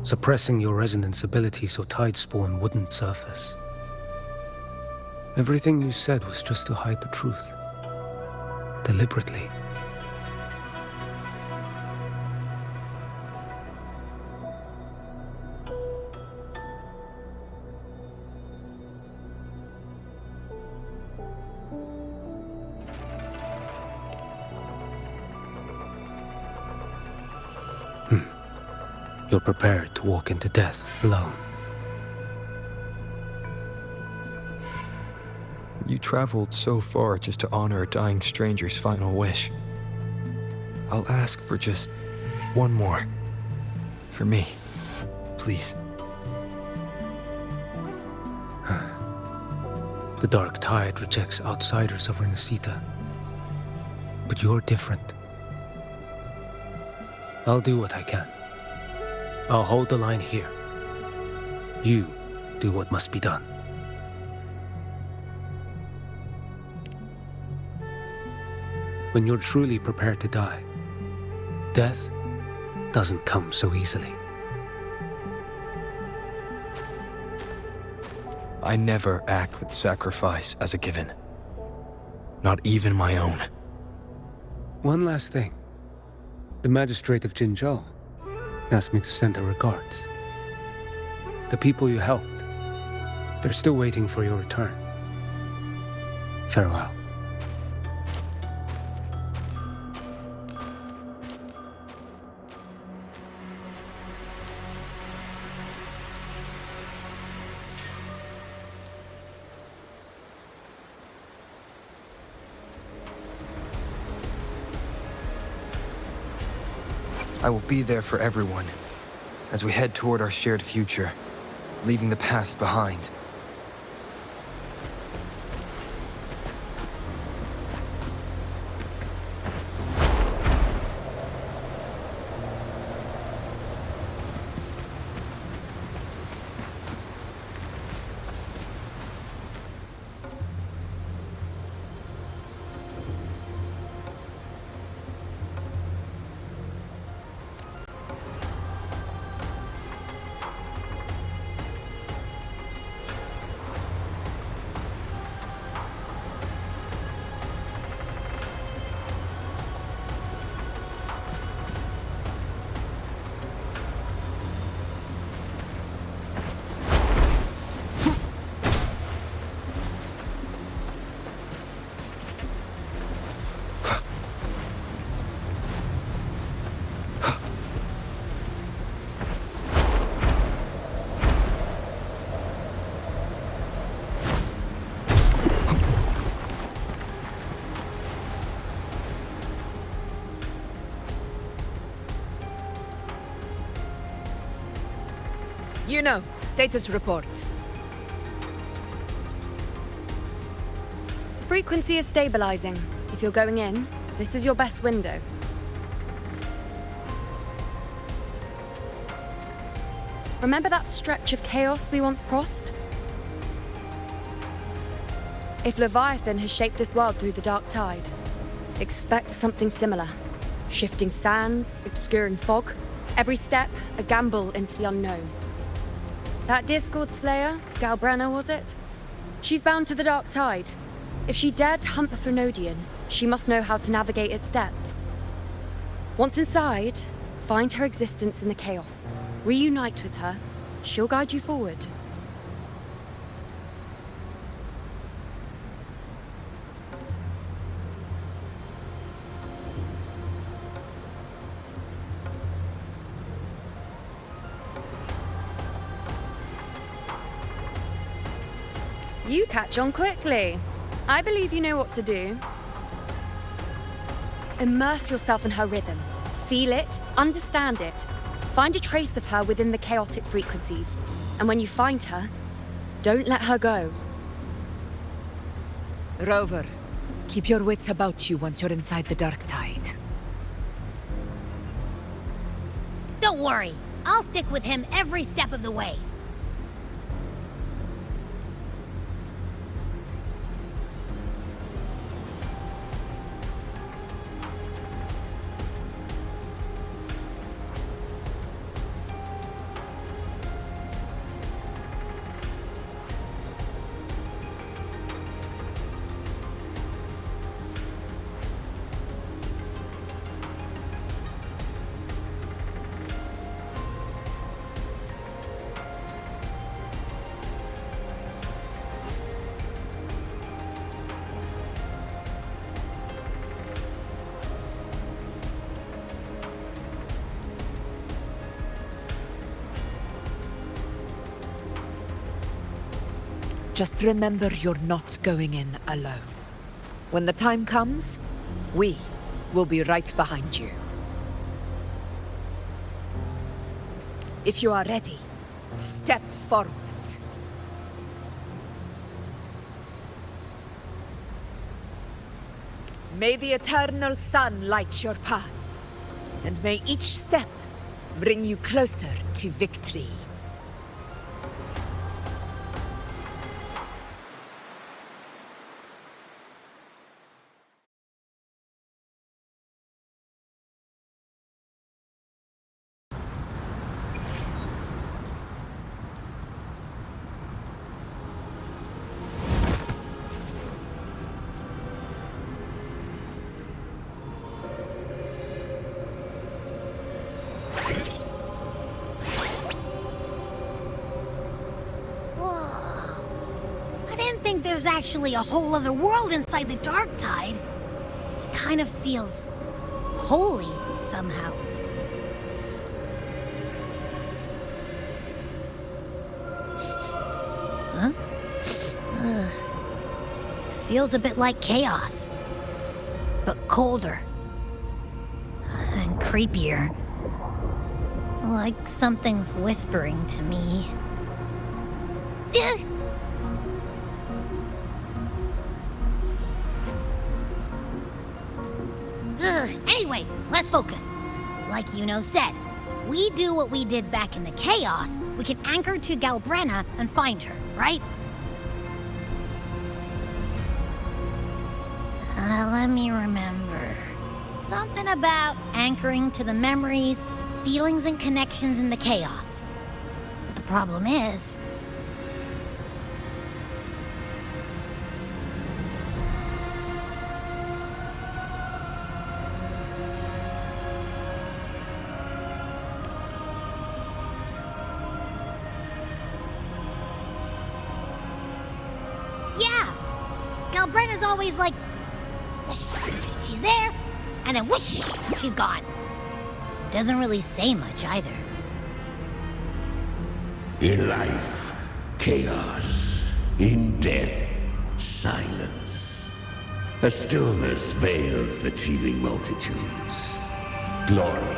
Suppressing your resonance ability so Tidespawn wouldn't surface. Everything you said was just to hide the truth. Deliberately. You're prepared to walk into death alone. You traveled so far just to honor a dying stranger's final wish. I'll ask for just one more. For me. Please. The Dark Tide rejects outsiders of Renacita. But you're different. I'll do what I can. I'll hold the line here. You do what must be done. When you're truly prepared to die, death doesn't come so easily. I never act with sacrifice as a given. Not even my own. One last thing. The magistrate of Jinzhou asked me to send her regards. The people you helped, they're still waiting for your return. Farewell. I will be there for everyone as we head toward our shared future, leaving the past behind. You know, status report. Frequency is stabilizing. If you're going in, this is your best window. Remember that stretch of chaos we once crossed? If Leviathan has shaped this world through the dark tide, expect something similar. Shifting sands, obscuring fog, every step a gamble into the unknown. That Discord Slayer, Galbrenna was it? She's bound to the dark tide. If she dared to hunt the Threnodian, she must know how to navigate its depths. Once inside, find her existence in the chaos. Reunite with her. She'll guide you forward. You catch on quickly. I believe you know what to do. Immerse yourself in her rhythm. Feel it, understand it. Find a trace of her within the chaotic frequencies. And when you find her, don't let her go. Rover, keep your wits about you once you're inside the dark tide. Don't worry. I'll stick with him every step of the way. Just remember you're not going in alone. When the time comes, we will be right behind you. If you are ready, step forward. May the eternal sun light your path, and may each step bring you closer to victory. there's actually a whole other world inside the dark tide. It kind of feels holy somehow. Huh? Ugh. Feels a bit like chaos, but colder and creepier. Like something's whispering to me. Anyway, let's focus. Like Yuno said, if we do what we did back in the chaos, we can anchor to Galbrenna and find her, right? Let me remember. Something about anchoring to the memories, feelings, and connections in the chaos. But the problem is... Yeah! Galbrenna's always like... she's there, and then whoosh, she's gone. Doesn't really say much either. In life, chaos. In death, silence. A stillness veils the teeming multitudes. Glory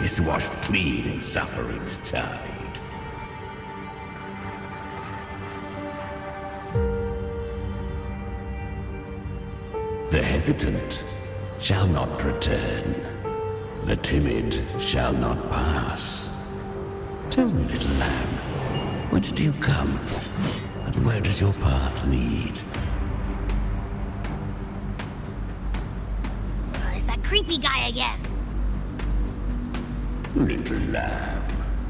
is washed clean in suffering's tide. The hesitant shall not return. The timid shall not pass. Tell me, little lamb, whence do you come? And where does your path lead? It's that creepy guy again. Little lamb,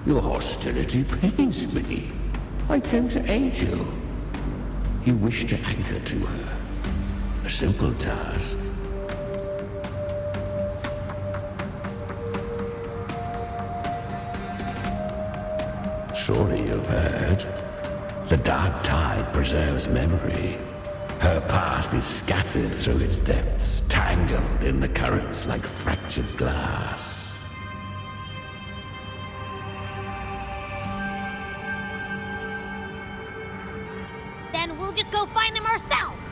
your hostility pains me. I came to aid you. You wish to anchor to her. A simple task. Surely you've heard. The dark tide preserves memory. Her past is scattered through its depths, tangled in the currents like fractured glass. Then we'll just go find them ourselves.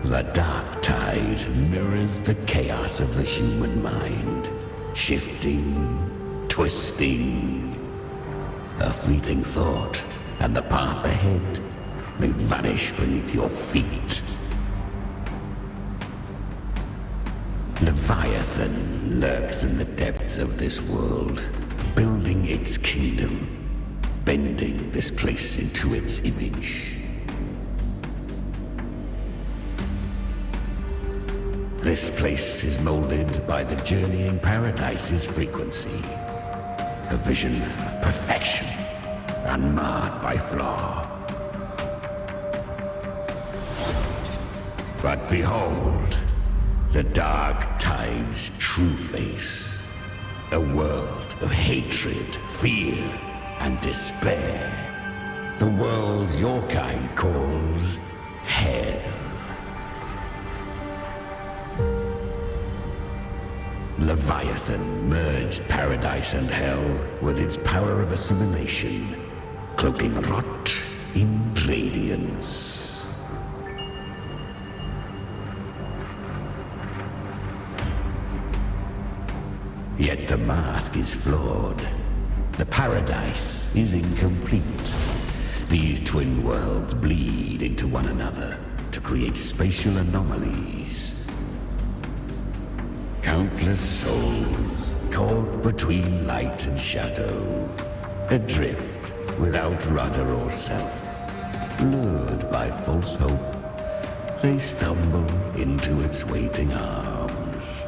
The dark tide mirrors the chaos of the human mind. Shifting, twisting. A fleeting thought, and the path ahead may vanish beneath your feet. Leviathan lurks in the depths of this world, building its kingdom, bending this place into its image. This place is molded by the journeying paradise's frequency. A vision of perfection, unmarred by flaw. But behold, the dark tide's true face. A world of hatred, fear, and despair. The world your kind calls hell. Leviathan merged paradise and hell with its power of assimilation, cloaking rot in radiance. Yet the mask is flawed. The paradise is incomplete. These twin worlds bleed into one another to create spatial anomalies. Countless souls caught between light and shadow, adrift without rudder or self, lured by false hope, they stumble into its waiting arms.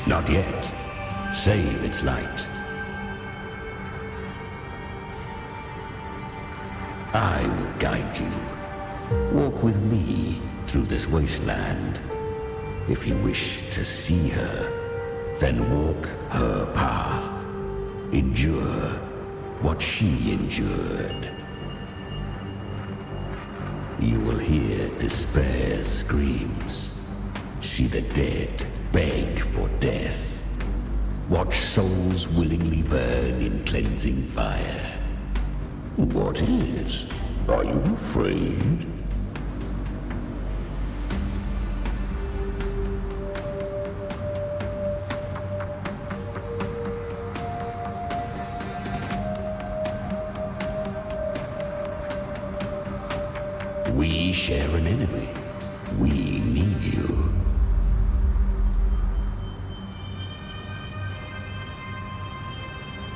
Not yet. Save its light. I will guide you. Walk with me through this wasteland. If you wish to see her, then walk her path. Endure what she endured. You will hear despair's screams. See the dead beg for death. Watch souls willingly burn in cleansing fire. What is it? Are you afraid? We share an enemy. We need you.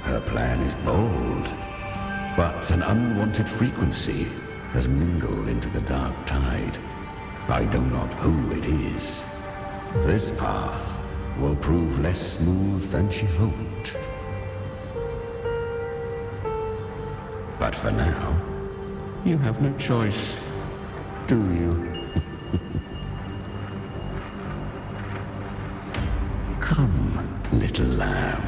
Her plan is bold, but an unwanted frequency has mingled into the dark tide. I know not who it is. This path will prove less smooth than she hoped. But for now, you have no choice, do you? Come, little lamb.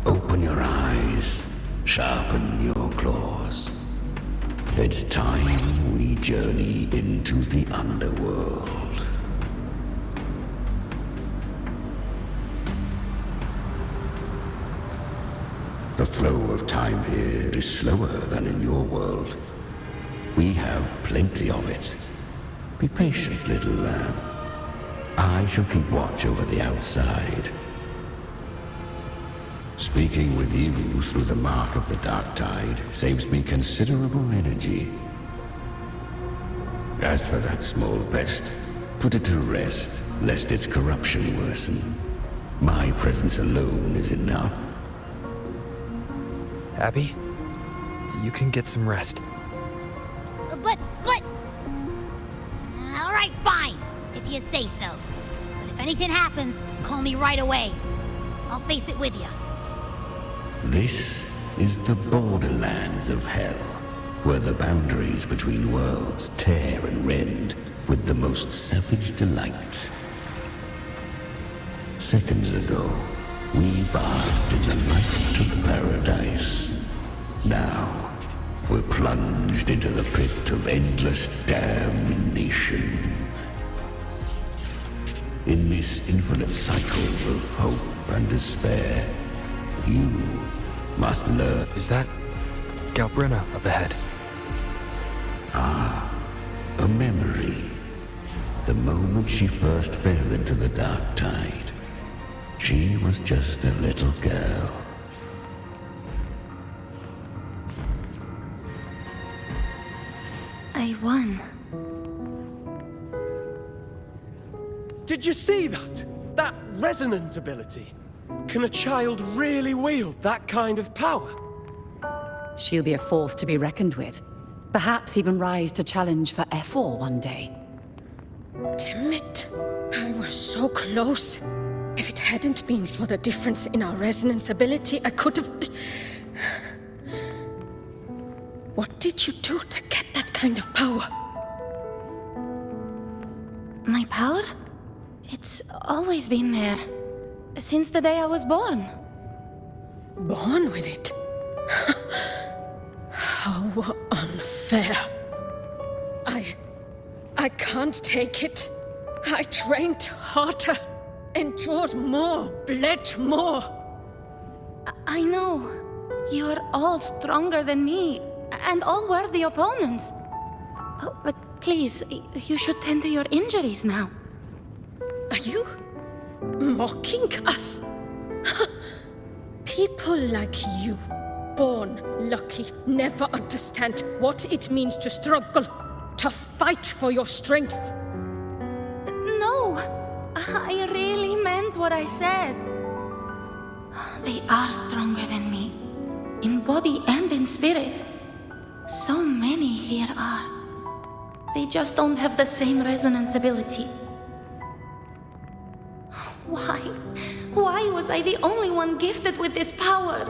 Open your eyes, sharpen your claws. It's time we journey into the underworld. The flow of time here is slower than in your world. We have plenty of it. Be patient, little lamb. I shall keep watch over the outside. Speaking with you through the mark of the dark tide saves me considerable energy. As for that small pest, put it to rest, lest its corruption worsen. My presence alone is enough. Abby, you can get some rest. But... All right, fine, if you say so. But if anything happens, call me right away. I'll face it with you. This is the borderlands of hell, where the boundaries between worlds tear and rend with the most savage delight. Seconds ago, we basked in the light of paradise. Now, we're plunged into the pit of endless damnation. In this infinite cycle of hope and despair, you must learn. Is that Galbrina up ahead? Ah, a memory. The moment she first fell into the dark tide, she was just a little girl. I won. Did you see that? That resonance ability? Can a child really wield that kind of power? She'll be a force to be reckoned with. Perhaps even rise to challenge for F4 one day. Damn it. I was so close. If it hadn't been for the difference in our resonance ability, I could have... What did you do to get that kind of power? My power? It's always been there. Since the day I was born. Born with it? How unfair. I can't take it. I trained harder, endured more, bled more. I know. You're all stronger than me, and all worthy opponents. Oh, but please, you should tend to your injuries now. Are you mocking us? People like you, born lucky, never understand what it means to struggle, to fight for your strength. No, I really meant what I said. They are stronger than me, in body and in spirit. So many here are. They just don't have the same resonance ability. Why? Why was I the only one gifted with this power?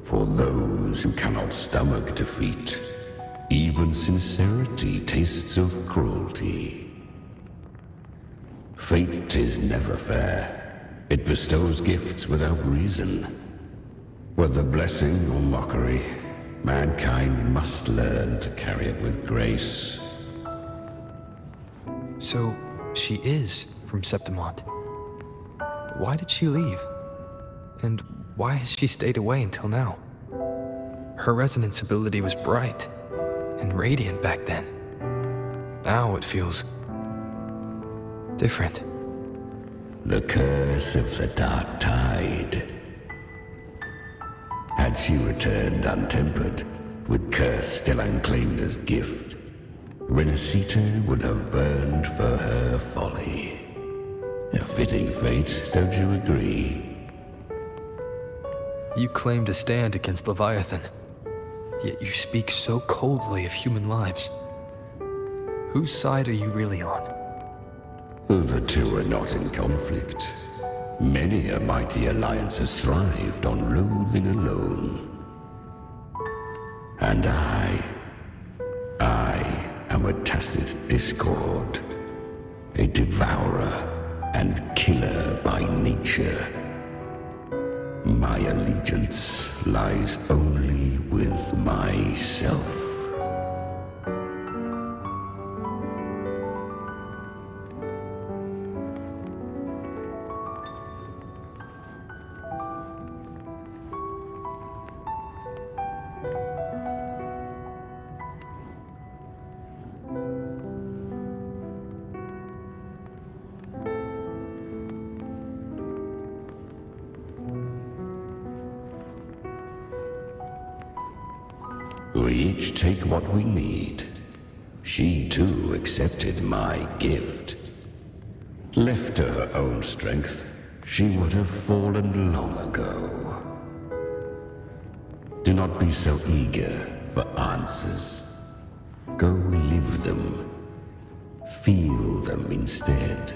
For those who cannot stomach defeat, Even sincerity tastes of cruelty. Fate is never fair. It bestows gifts without reason. Whether blessing or mockery, mankind must learn to carry it with grace. So, she is from Septimont. Why did she leave? And why has she stayed away until now? Her resonance ability was bright and radiant back then. Now it feels different. The curse of the Dark Tide. Had she returned untempered, with curse still unclaimed as gift, Renacita would have burned for her folly. A fitting fate, don't you agree? You claim to stand against Leviathan, yet you speak so coldly of human lives. Whose side are you really on? The two are not in conflict. Many a mighty alliance has thrived on loathing alone. And I am a tacit discord, a devourer and killer by nature. My allegiance lies only with myself. We each take what we need. She too accepted my gift. Left to her own strength, she would have fallen long ago. Do not be so eager for answers. Go live them. Feel them instead.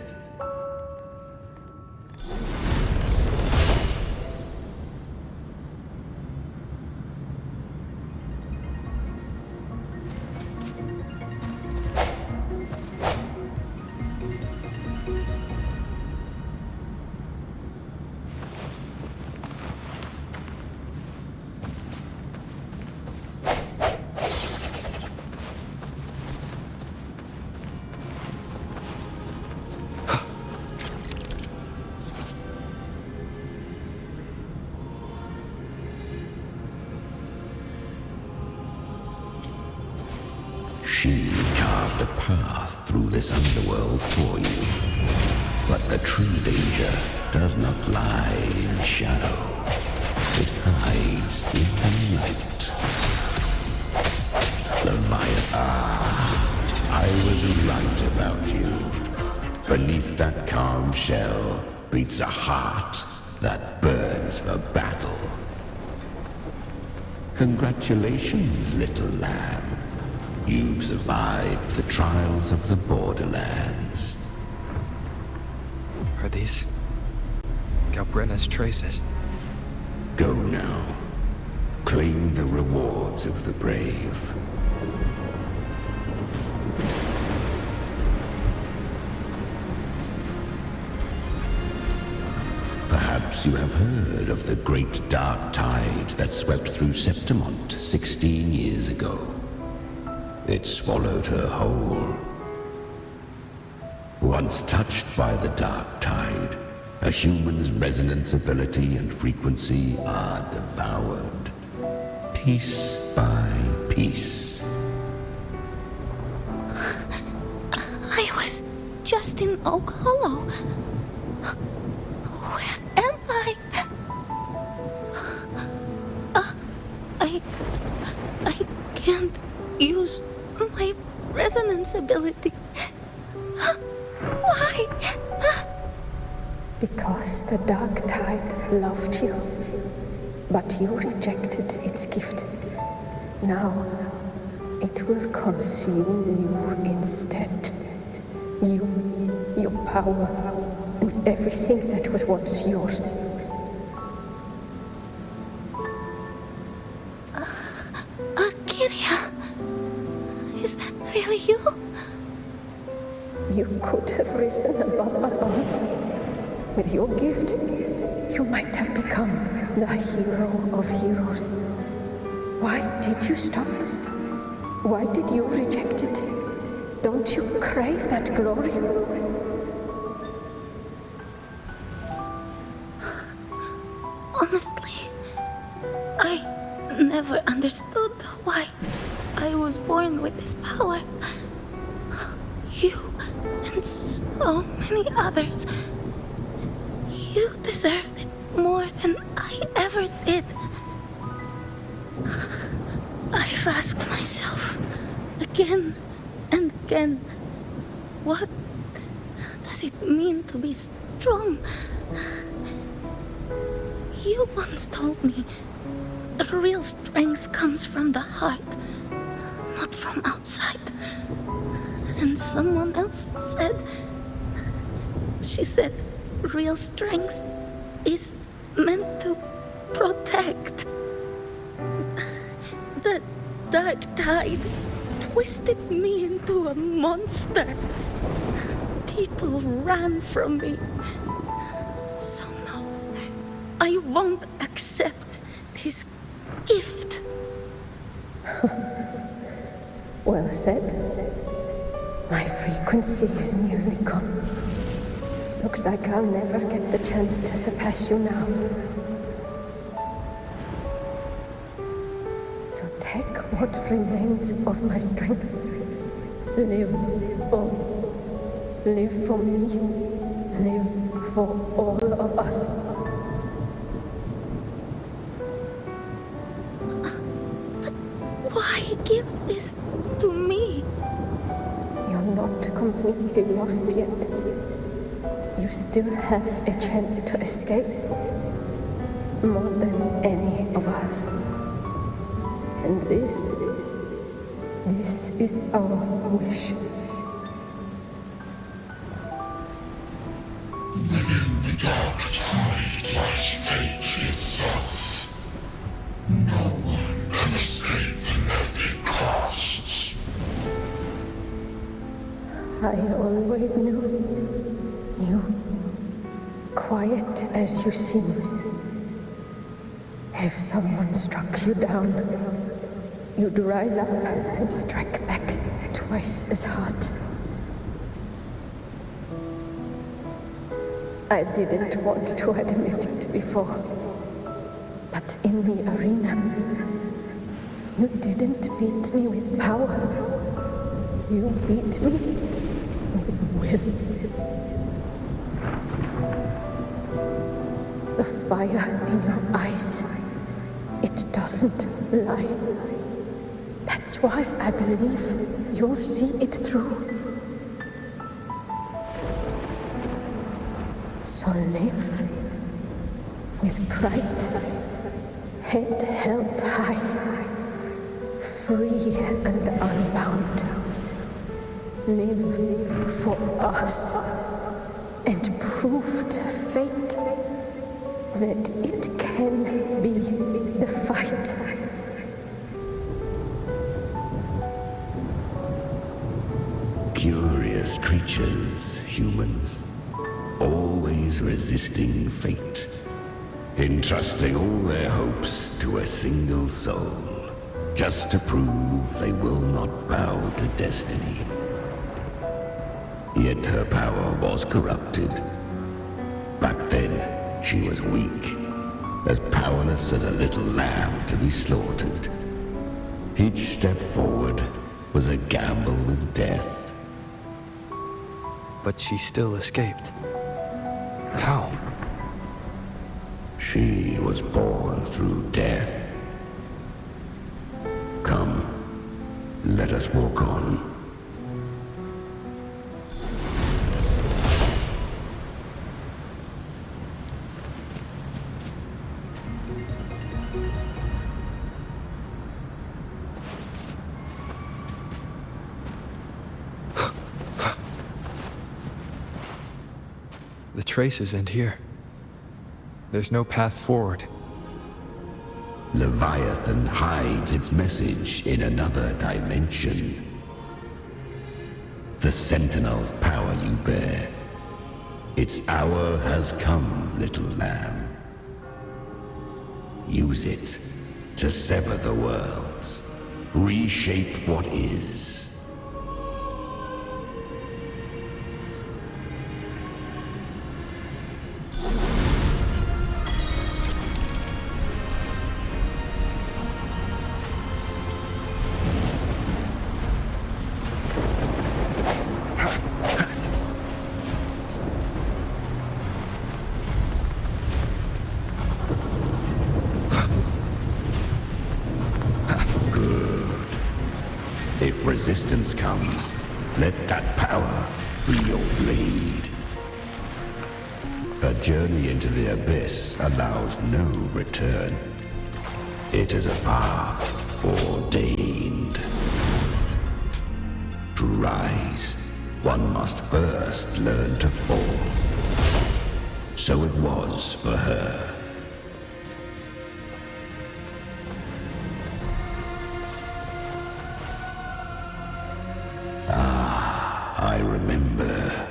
She carved a path through this underworld for you. But the true danger does not lie in shadow. It hides in the night. I was right about you. Beneath that calm shell beats a heart that burns for battle. Congratulations, little lamb. You've survived the trials of the Borderlands. Are these Galbrenna's traces? Go now. Claim the rewards of the brave. Perhaps you have heard of the great dark tide that swept through Septimont 16 years ago. It swallowed her whole. Once touched by the dark tide, a human's resonance ability and frequency are devoured, piece by piece. I was just in Oak Hollow. Where am I? I can't use my resonance ability. Why? Because the dark tide loved you, but you rejected its gift. Now, it will consume you instead. You, your power, and everything that was once yours. could have risen above us all. With your gift, you might have become the hero of heroes. Why did you stop? Why did you reject it? Don't you crave that glory? Honestly, I never understood why I was born with this power. You and so many others, you deserved it more than I ever did. I've asked myself again and again, what does it mean to be strong? You once told me that real strength comes from the heart, not from outside. And someone else said, she said, real strength is meant to protect. The dark tide twisted me into a monster. People ran from me. So no, I won't accept this gift. Well said. My frequency is nearly gone. Looks like I'll never get the chance to surpass you now. So take what remains of my strength. Live on. Live for me. Live for all of us. But why give this to me? You're not completely lost yet. You still have a chance to escape. More than any of us. And this is our wish. Within the dark tide lies fate itself. No one can escape the net it casts. I always knew you, quiet as you seem. If someone struck you down, you'd rise up and strike back twice as hard. I didn't want to admit it before, but in the arena, you didn't beat me with power. You beat me with will. The fire in your eyes, it doesn't lie. That's why I believe you'll see it through. So live with pride, head held high, free and unbound. Live for us and prove to fate that it can be defied. Curious creatures, humans, always resisting fate, entrusting all their hopes to a single soul, just to prove they will not bow to destiny. Yet her power was corrupted. Back then, she was weak, as powerless as a little lamb to be slaughtered. Each step forward was a gamble with death. But she still escaped. How? She was born through death. Come, let us walk on. The traces end here. There's no path forward. Leviathan hides its message in another dimension. the Sentinel's power you bear. Its hour has come, little lamb. Use it to sever the worlds, reshape what is. If resistance comes, let that power be your blade. A journey into the abyss allows no return. It is a path ordained. To rise, one must first learn to fall. So it was for her. I remember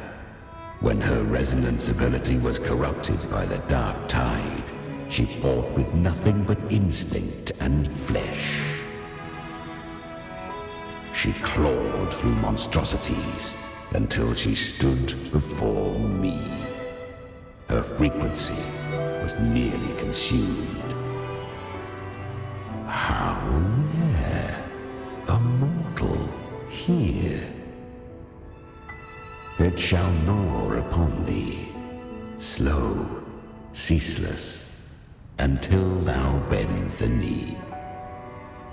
when her resonance ability was corrupted by the dark tide. She fought with nothing but instinct and flesh. She clawed through monstrosities until she stood before me. Her frequency was nearly consumed. How rare a mortal here. It shall gnaw upon thee, slow, ceaseless, until thou bend the knee.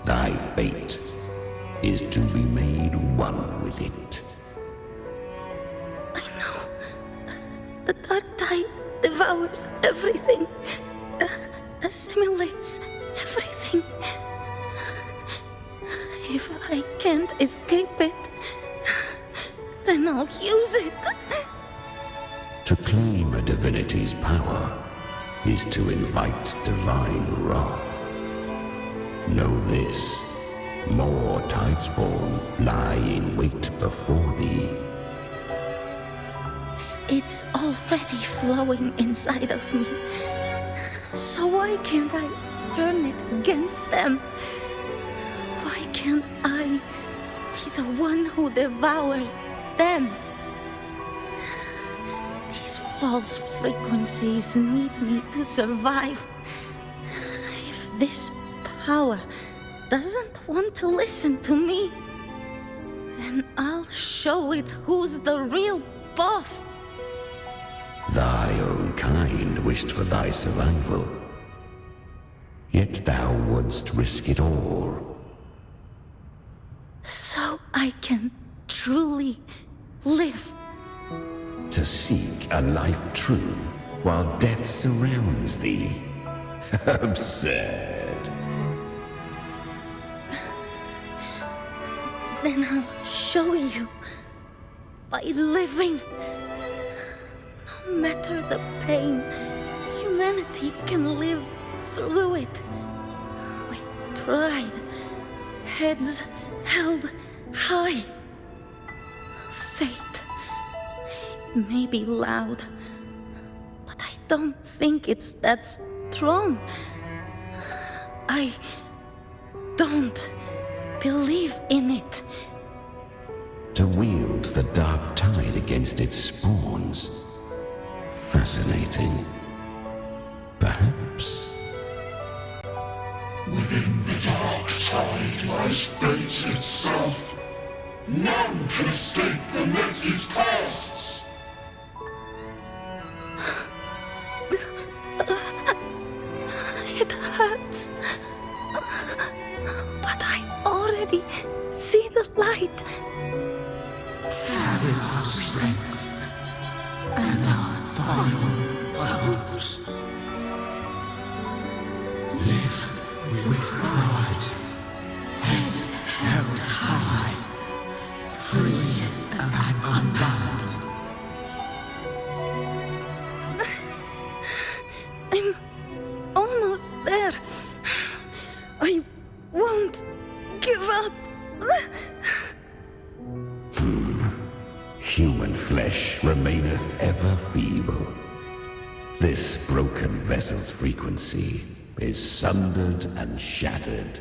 Thy fate is to be made one with it. I know. The dark tide devours everything, assimilates everything. If I can't escape it, then I'll use it. To claim a divinity's power is to invite divine wrath. Know this, more Tidespawn lie in wait before thee. It's already flowing inside of me. So why can't I turn it against them? Why can't I be the one who devours them? These false frequencies need me to survive. If this power doesn't want to listen to me, then I'll show it who's the real boss. Thy own kind wished for thy survival, yet thou wouldst risk it all. So I can truly live. To seek a life true while death surrounds thee. Absurd. Then I'll show you by living. No matter the pain, humanity can live through it with pride, heads held high. Fate, it may be loud, but I don't think it's that strong. I don't believe in it. To wield the dark tide against its spawns. Fascinating. Perhaps. Within the dark tide lies fate itself. None can escape the net it casts. It hurts. But I already see the light. Carry the strength and our final hopes. Live with pride, head held high, free and unbound. I'm almost there. I won't give up. remaineth ever feeble. This broken vessel's frequency is sundered and shattered.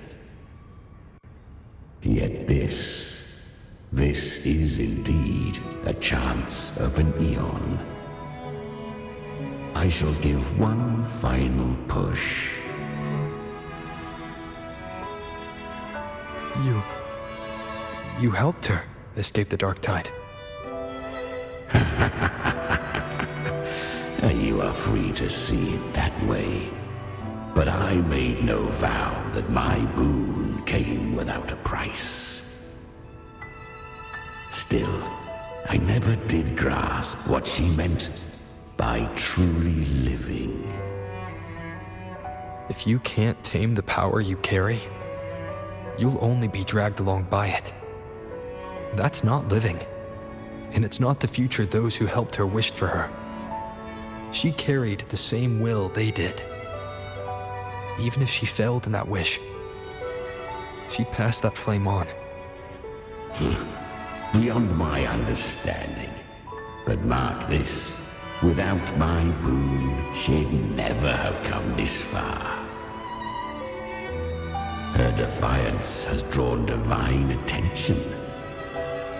Yet this is indeed a chance of an eon. I shall give one final push. You helped her escape the dark tide. You are free to see it that way. But I made no vow that my boon came without a price. Still, I never did grasp what she meant by truly living. If you can't tame the power you carry, you'll only be dragged along by it. That's not living, and it's not the future those who helped her wished for her. She carried the same will they did. Even if she failed in that wish, she passed that flame on. Beyond my understanding. But mark this, without my boon, she'd never have come this far. Her defiance has drawn divine attention.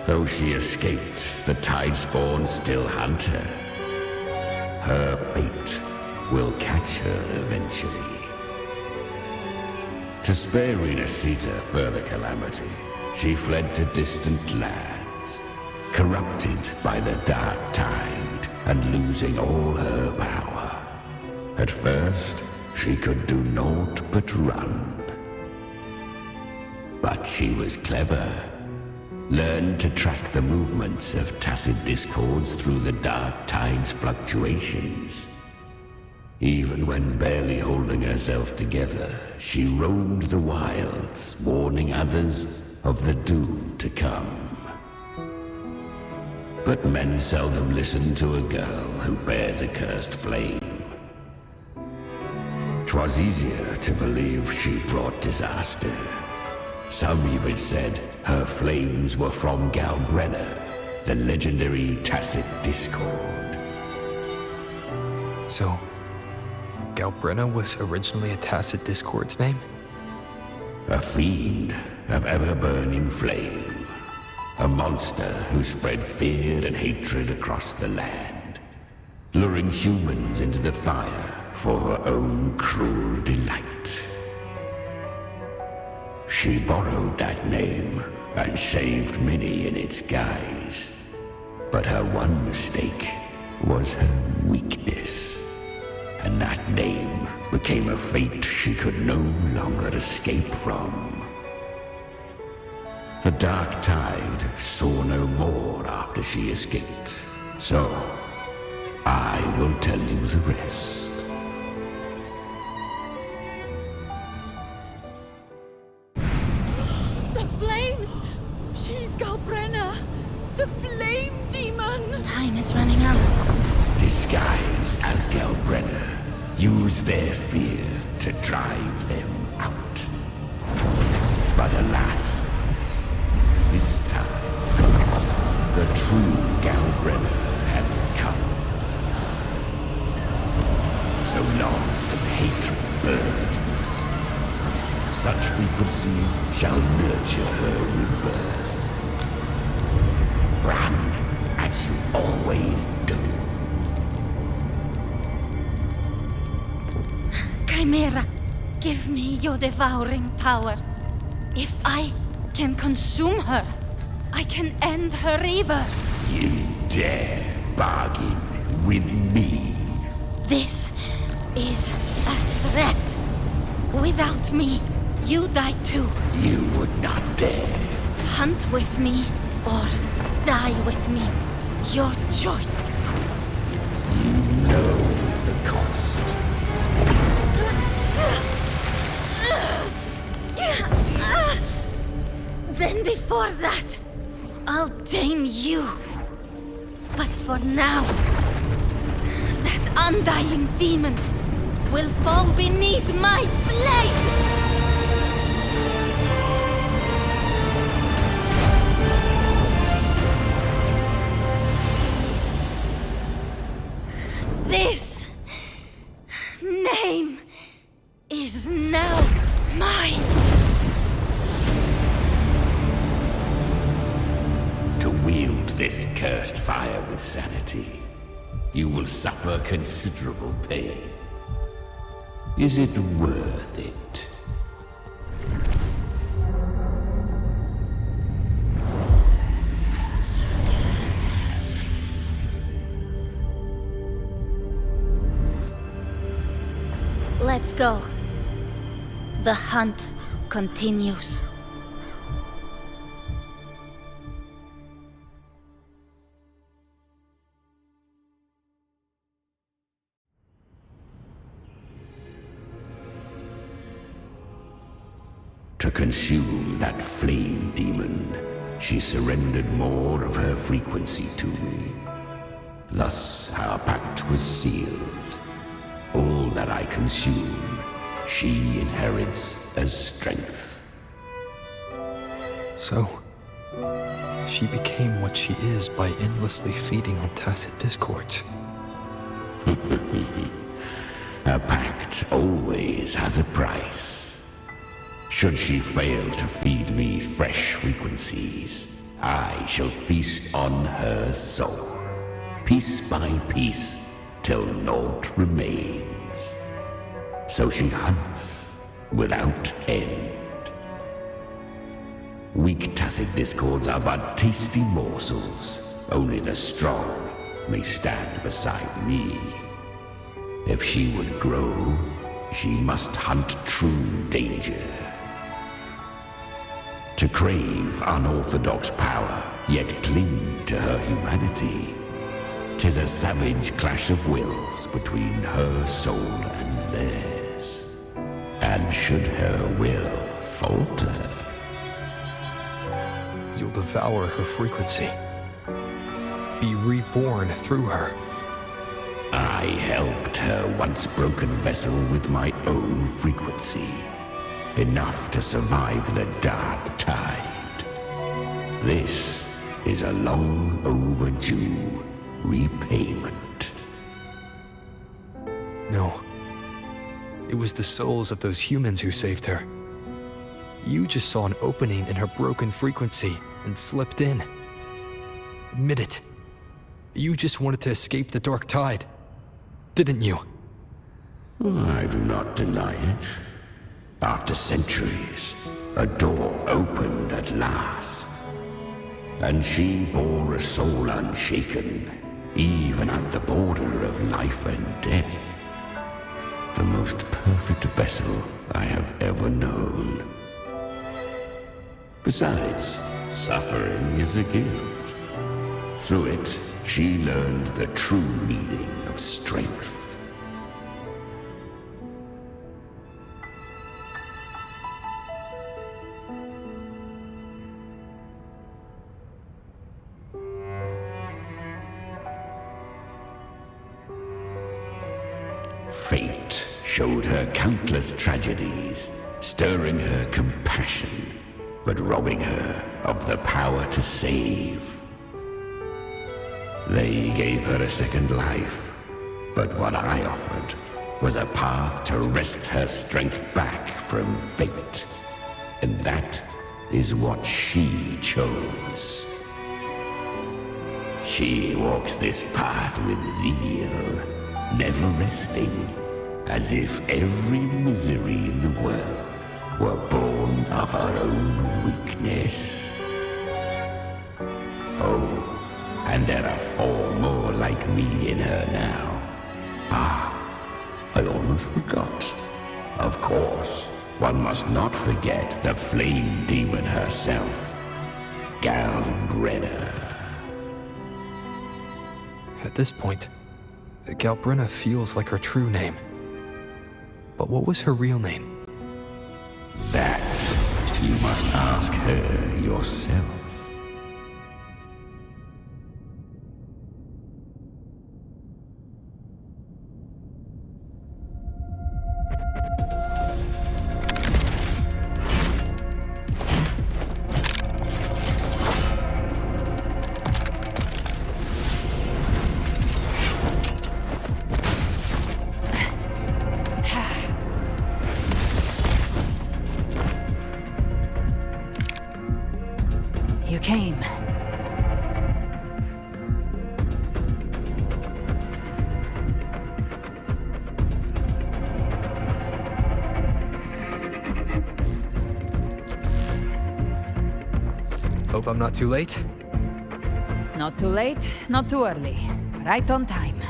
Though she escaped, the Tidespawn still hunt her. Her fate will catch her eventually. To spare Renacita further calamity, she fled to distant lands, corrupted by the dark tide and losing all her power. At first, she could do naught but run. But she was clever. Learned to track the movements of tacit discords through the dark tide's fluctuations. Even when barely holding herself together, she roamed the wilds, warning others of the doom to come. But men seldom listen to a girl who bears a cursed flame. 'Twas easier to believe she brought disaster. Some even said her flames were from Galbrenna, the legendary tacit discord. So, Galbrenna was originally a tacit discord's name? A fiend of ever-burning flame. A monster who spread fear and hatred across the land, luring humans into the fire for her own cruel delight. She borrowed that name and saved many in its guise. But her one mistake was her weakness. And that name became a fate she could no longer escape from. The dark tide saw no more after she escaped. So, I will tell you the rest. She's Galbrenna, the flame demon! Time is running out. Disguised as Galbrenna, use their fear to drive them out. But alas, this time, the true Galbrenna had come. So long as hatred burns, such frequencies shall nurture her rebirth. Run, as you always do. Chimera, give me your devouring power. If I can consume her, I can end her rebirth. You dare bargain with me? This is a threat. Without me, you die too. You would not dare. Hunt with me, or die with me. Your choice. You know the cost. Then before that, I'll tame you. But for now, that undying demon will fall beneath my blade! This name is now mine. To wield this cursed fire with sanity, you will suffer considerable pain. Is it worth it? Let's go. The hunt continues. To consume that flame demon, she surrendered more of her frequency to me. Thus our pact was sealed. All that I consume, she inherits as strength. So, she became what she is by endlessly feeding on tacit discords. A pact always has a price. Should she fail to feed me fresh frequencies, I shall feast on her soul, piece by piece, till naught remains. So she hunts without end. Weak tacit discords are but tasty morsels. Only the strong may stand beside me. If she would grow, she must hunt true danger. To crave unorthodox power, yet cling to her humanity, 'tis a savage clash of wills between her soul and theirs. And should her will falter, you'll devour her frequency. Be reborn through her. I helped her once broken vessel with my own frequency. Enough to survive the dark tide. This is a long overdue repayment. No. It was the souls of those humans who saved her. You just saw an opening in her broken frequency and slipped in. Admit it. You just wanted to escape the dark tide, didn't you? I do not deny it. After centuries, a door opened at last. And she bore a soul unshaken, even at the border of life and death. The most perfect vessel I have ever known. Besides, suffering is a gift. Through it, she learned the true meaning of strength. Fate showed her countless tragedies, stirring her compassion, but robbing her of the power to save. They gave her a second life, but what I offered was a path to wrest her strength back from fate. And that is what she chose. She walks this path with zeal, never resting, as if every misery in the world were born of her own weakness. Oh, and there are 4 more like me in her now. I almost forgot. Of course, one must not forget the flame demon herself, Galbrenna. At this point, Galbrenna feels like her true name. But what was her real name? That you must ask her yourself. Hope I'm not too late. Not too late, not too early. Right on time.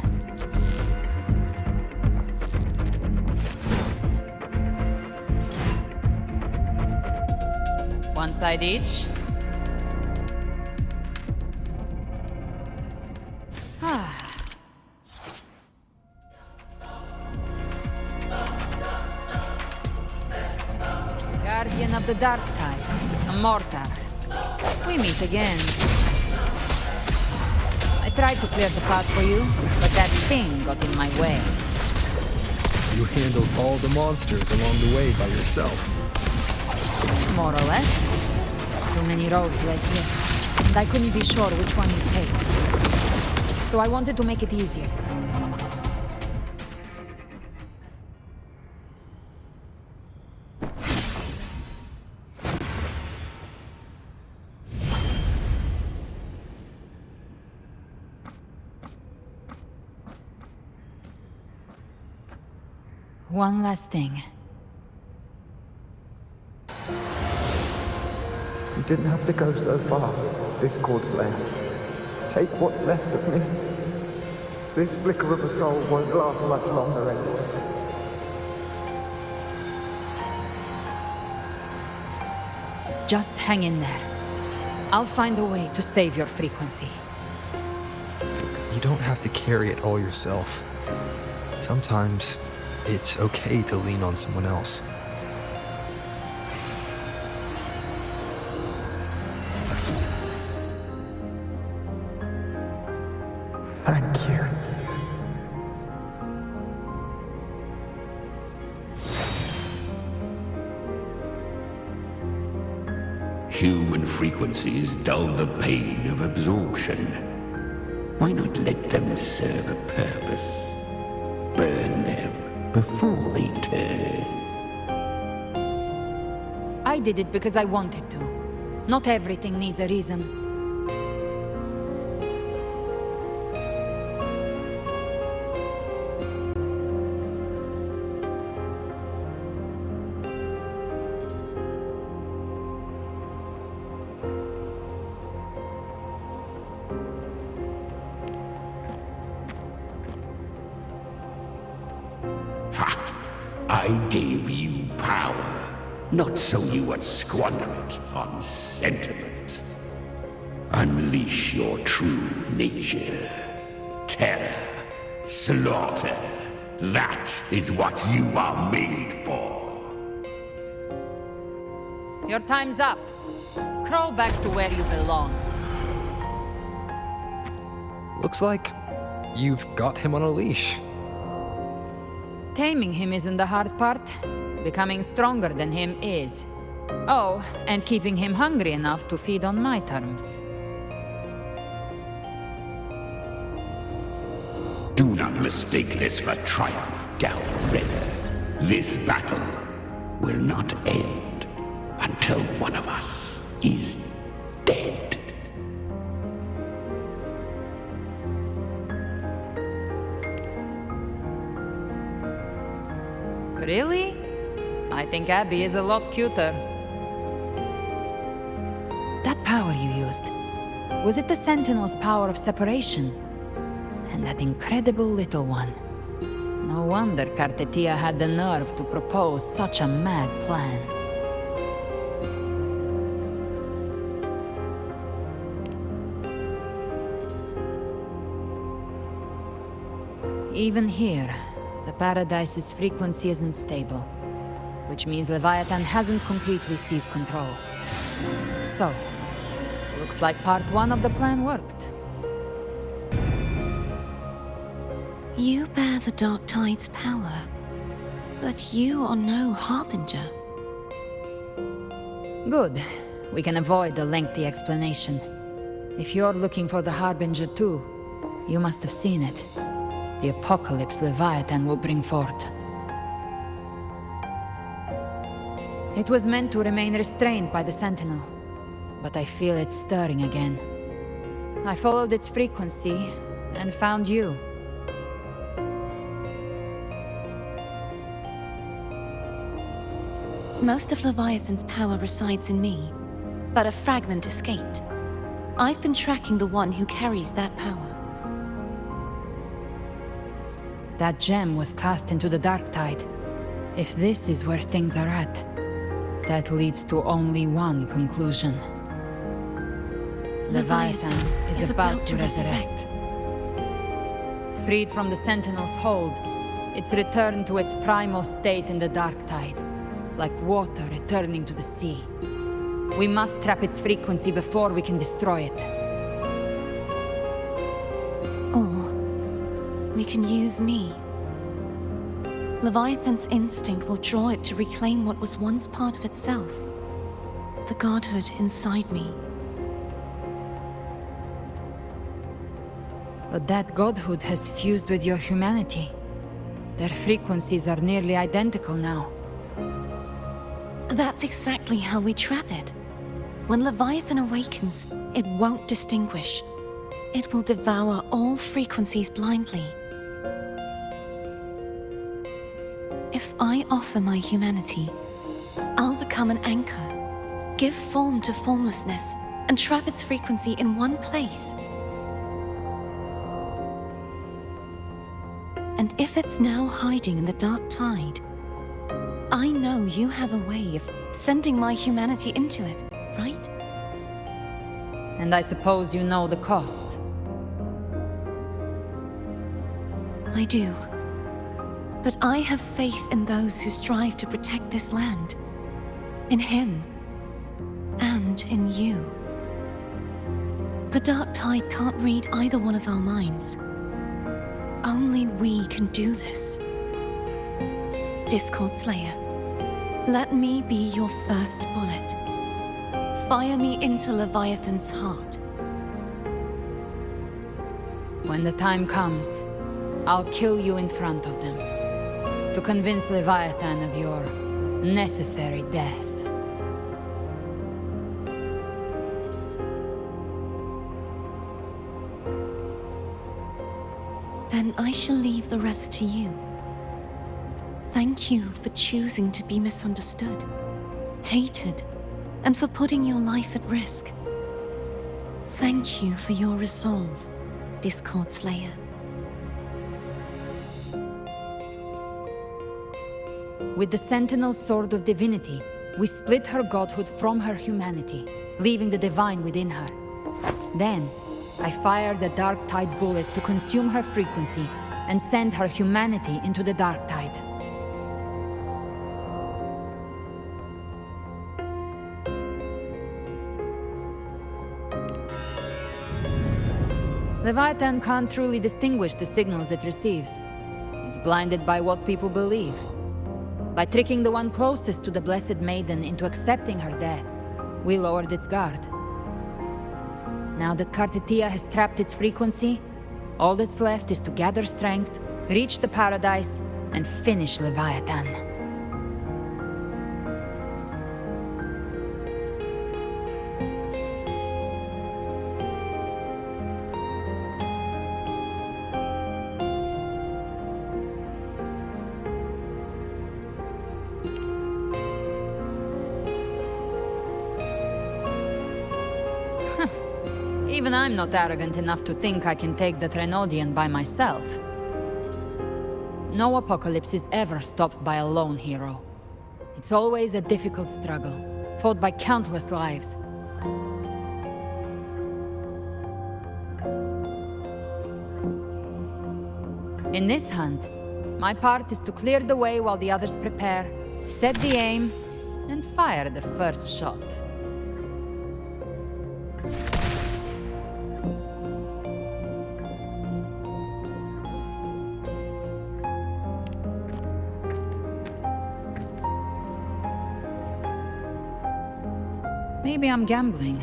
One side each. Guardian of the Dark Tide, a mortar. We meet again. I tried to clear the path for you, but that thing got in my way. You handled all the monsters along the way by yourself. More or less. Too many roads led here, and I couldn't be sure which one you'd take. So I wanted to make it easier. One last thing. You didn't have to go so far, Discord Slayer. Take what's left of me. This flicker of a soul won't last much longer anyway. Just hang in there. I'll find a way to save your frequency. You don't have to carry it all yourself. Sometimes it's okay to lean on someone else. Thank you. Human frequencies dull the pain of absorption. Why not let them serve a purpose? Burn them before they turn. I did it because I wanted to. Not everything needs a reason. I gave you power, not so you would squander it on sentiment. Unleash your true nature. Terror, slaughter. That is what you are made for. Your time's up. Crawl back to where you belong. Looks like you've got him on a leash. Taming him isn't the hard part. Becoming stronger than him is. Oh, and keeping him hungry enough to feed on my terms. Do not mistake this for triumph, Gal Redder. This battle will not end until one of us is dead. Really? I think Abby is a lot cuter. That power you used, was it the Sentinel's power of separation? And that incredible little one. No wonder Kartetia had the nerve to propose such a mad plan. Even here, the Paradise's frequency isn't stable, which means Leviathan hasn't completely seized control. So, looks like part one of the plan worked. You bear the Dark Tide's power, but you are no Harbinger. Good. We can avoid a lengthy explanation. If you're looking for the Harbinger too, you must have seen it. The apocalypse Leviathan will bring forth. It was meant to remain restrained by the Sentinel, but I feel it stirring again. I followed its frequency and found you. Most of Leviathan's power resides in me. but a fragment escaped. I've been tracking the one who carries that power. That gem was cast into the dark tide. If this is where things are at, that leads to only one conclusion. Leviathan is about to resurrect. Freed from the Sentinel's hold, it's returned to its primal state in the dark tide, like water returning to the sea. We must trap its frequency before we can destroy it. Or we can use me. Leviathan's instinct will draw it to reclaim what was once part of itself. The godhood inside me. But that godhood has fused with your humanity. Their frequencies are nearly identical now. That's exactly how we trap it. When Leviathan awakens, it won't distinguish. It will devour all frequencies blindly. If I offer my humanity, I'll become an anchor, give form to formlessness, and trap its frequency in one place. And if it's now hiding in the dark tide, I know you have a way of sending my humanity into it, right? And I suppose you know the cost. I do. But I have faith in those who strive to protect this land. In him. And in you. The dark tide can't read either one of our minds. Only we can do this. Discord Slayer, let me be your first bullet. Fire me into Leviathan's heart. When the time comes, I'll kill you in front of them, to convince Leviathan of your necessary death. Then I shall leave the rest to you. Thank you for choosing to be misunderstood, hated, and for putting your life at risk. Thank you for your resolve, Discord Slayer. With the Sentinel's Sword of Divinity, we split her godhood from her humanity, leaving the divine within her. Then, I fired the Dark Tide bullet to consume her frequency and send her humanity into the Dark Tide. Leviathan can't truly distinguish the signals it receives. It's blinded by what people believe. By tricking the one closest to the Blessed Maiden into accepting her death, we lowered its guard. Now that Kartetia has trapped its frequency, all that's left is to gather strength, reach the paradise, and finish Leviathan. Even I'm not arrogant enough to think I can take the Threnodian by myself. No apocalypse is ever stopped by a lone hero. It's always a difficult struggle, fought by countless lives. In this hunt, my part is to clear the way while the others prepare, set the aim, and fire the first shot. Maybe I'm gambling.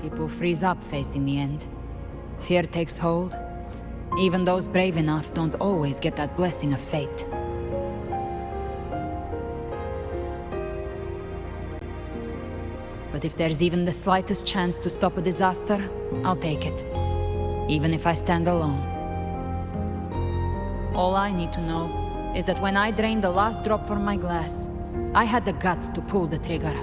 People freeze up facing the end. Fear takes hold. Even those brave enough don't always get that blessing of fate. But if there's even the slightest chance to stop a disaster, I'll take it. Even if I stand alone. All I need to know is that when I drained the last drop from my glass, I had the guts to pull the trigger.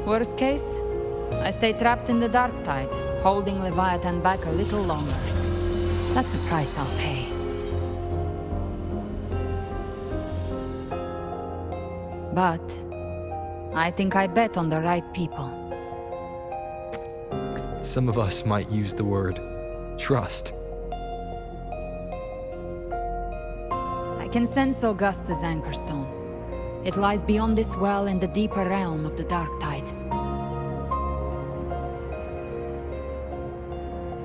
Worst case, I stay trapped in the dark tide, holding Leviathan back a little longer. That's the price I'll pay. But I think I bet on the right people. Some of us might use the word trust. I can sense Augusta's Anchorstone. It lies beyond this well in the deeper realm of the dark tide.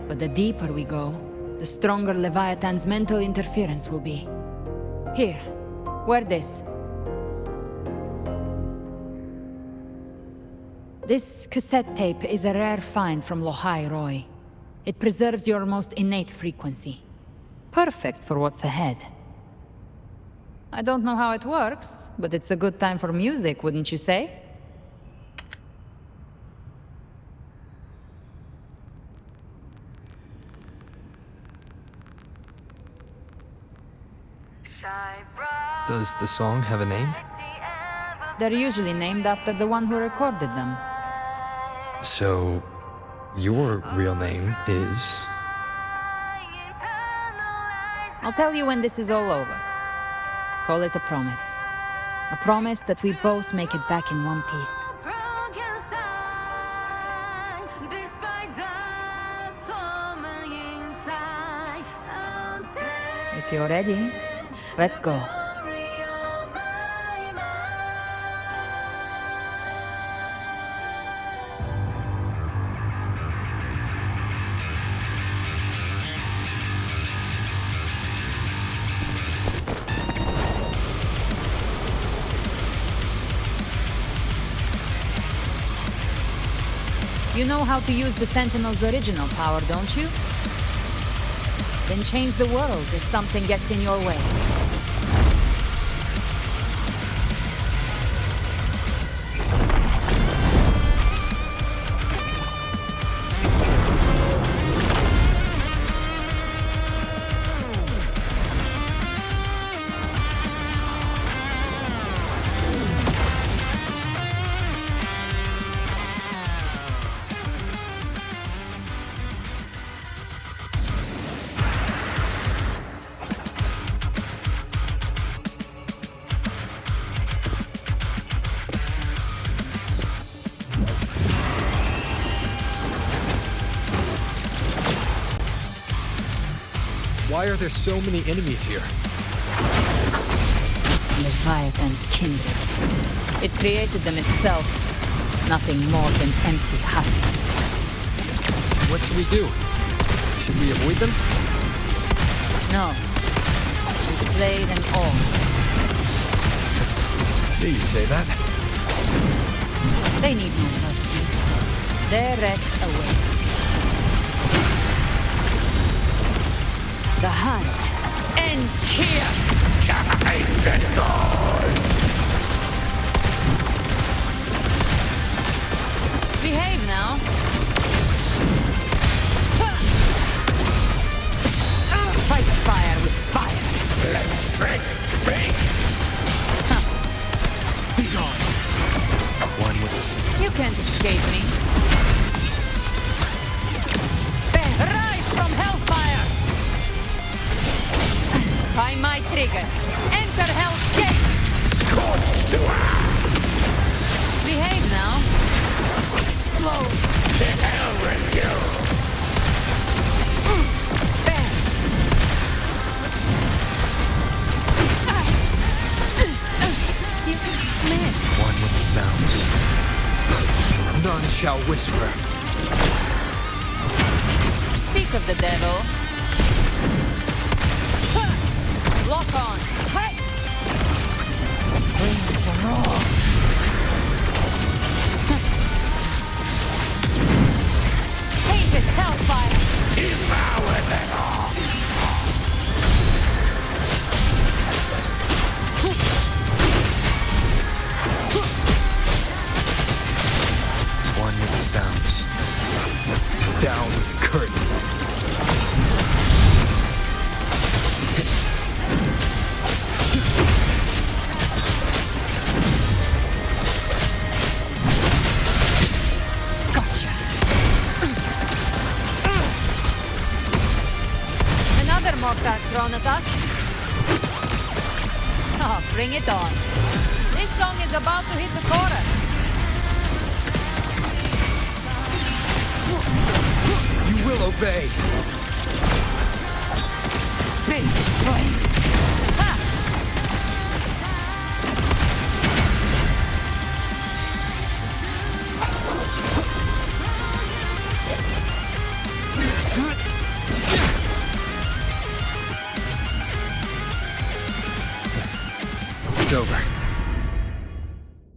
But the deeper we go, the stronger Leviathan's mental interference will be. Here, wear this. This cassette tape is a rare find from Lohai Roy. It preserves your most innate frequency. Perfect for what's ahead. I don't know how it works, but it's a good time for music, wouldn't you say? Does the song have a name? They're usually named after the one who recorded them. So, your real name is... I'll tell you when this is all over. Call it a promise. A promise that we both make it back in one piece. If you're ready, let's go. You know how to use the Sentinel's original power, don't you? Then change the world if something gets in your way. Why are there so many enemies here? Leviathan's kindred. It created them itself. Nothing more than empty husks. What should we do? Should we avoid them? No. We slay them all. You'd say that. They need no mercy. Their rest awaits. The hunt ends here! Time to go! Behave now. Fight fire with fire. Let's break! Be gone! One with the... You can't escape me. Rise from hellfire! By my trigger, enter Hell's Gate! Scorched to earth! Behave now. Explode! To hell with you! You missed. One with the sounds. None shall whisper. Speak of the devil. Lock on. Hey! Wings are raw. Hated hellfire. Devour them all! One with the sounds. Down with the curtain. more dark thrown at us? Oh, bring it on. This song is about to hit the chorus. You will obey. Big flames. It's over.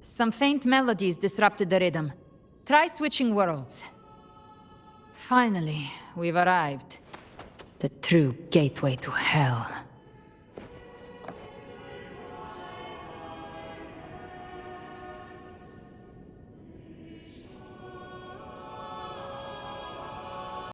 Some faint melodies disrupted the rhythm. Try switching worlds. Finally, we've arrived. The true gateway to hell.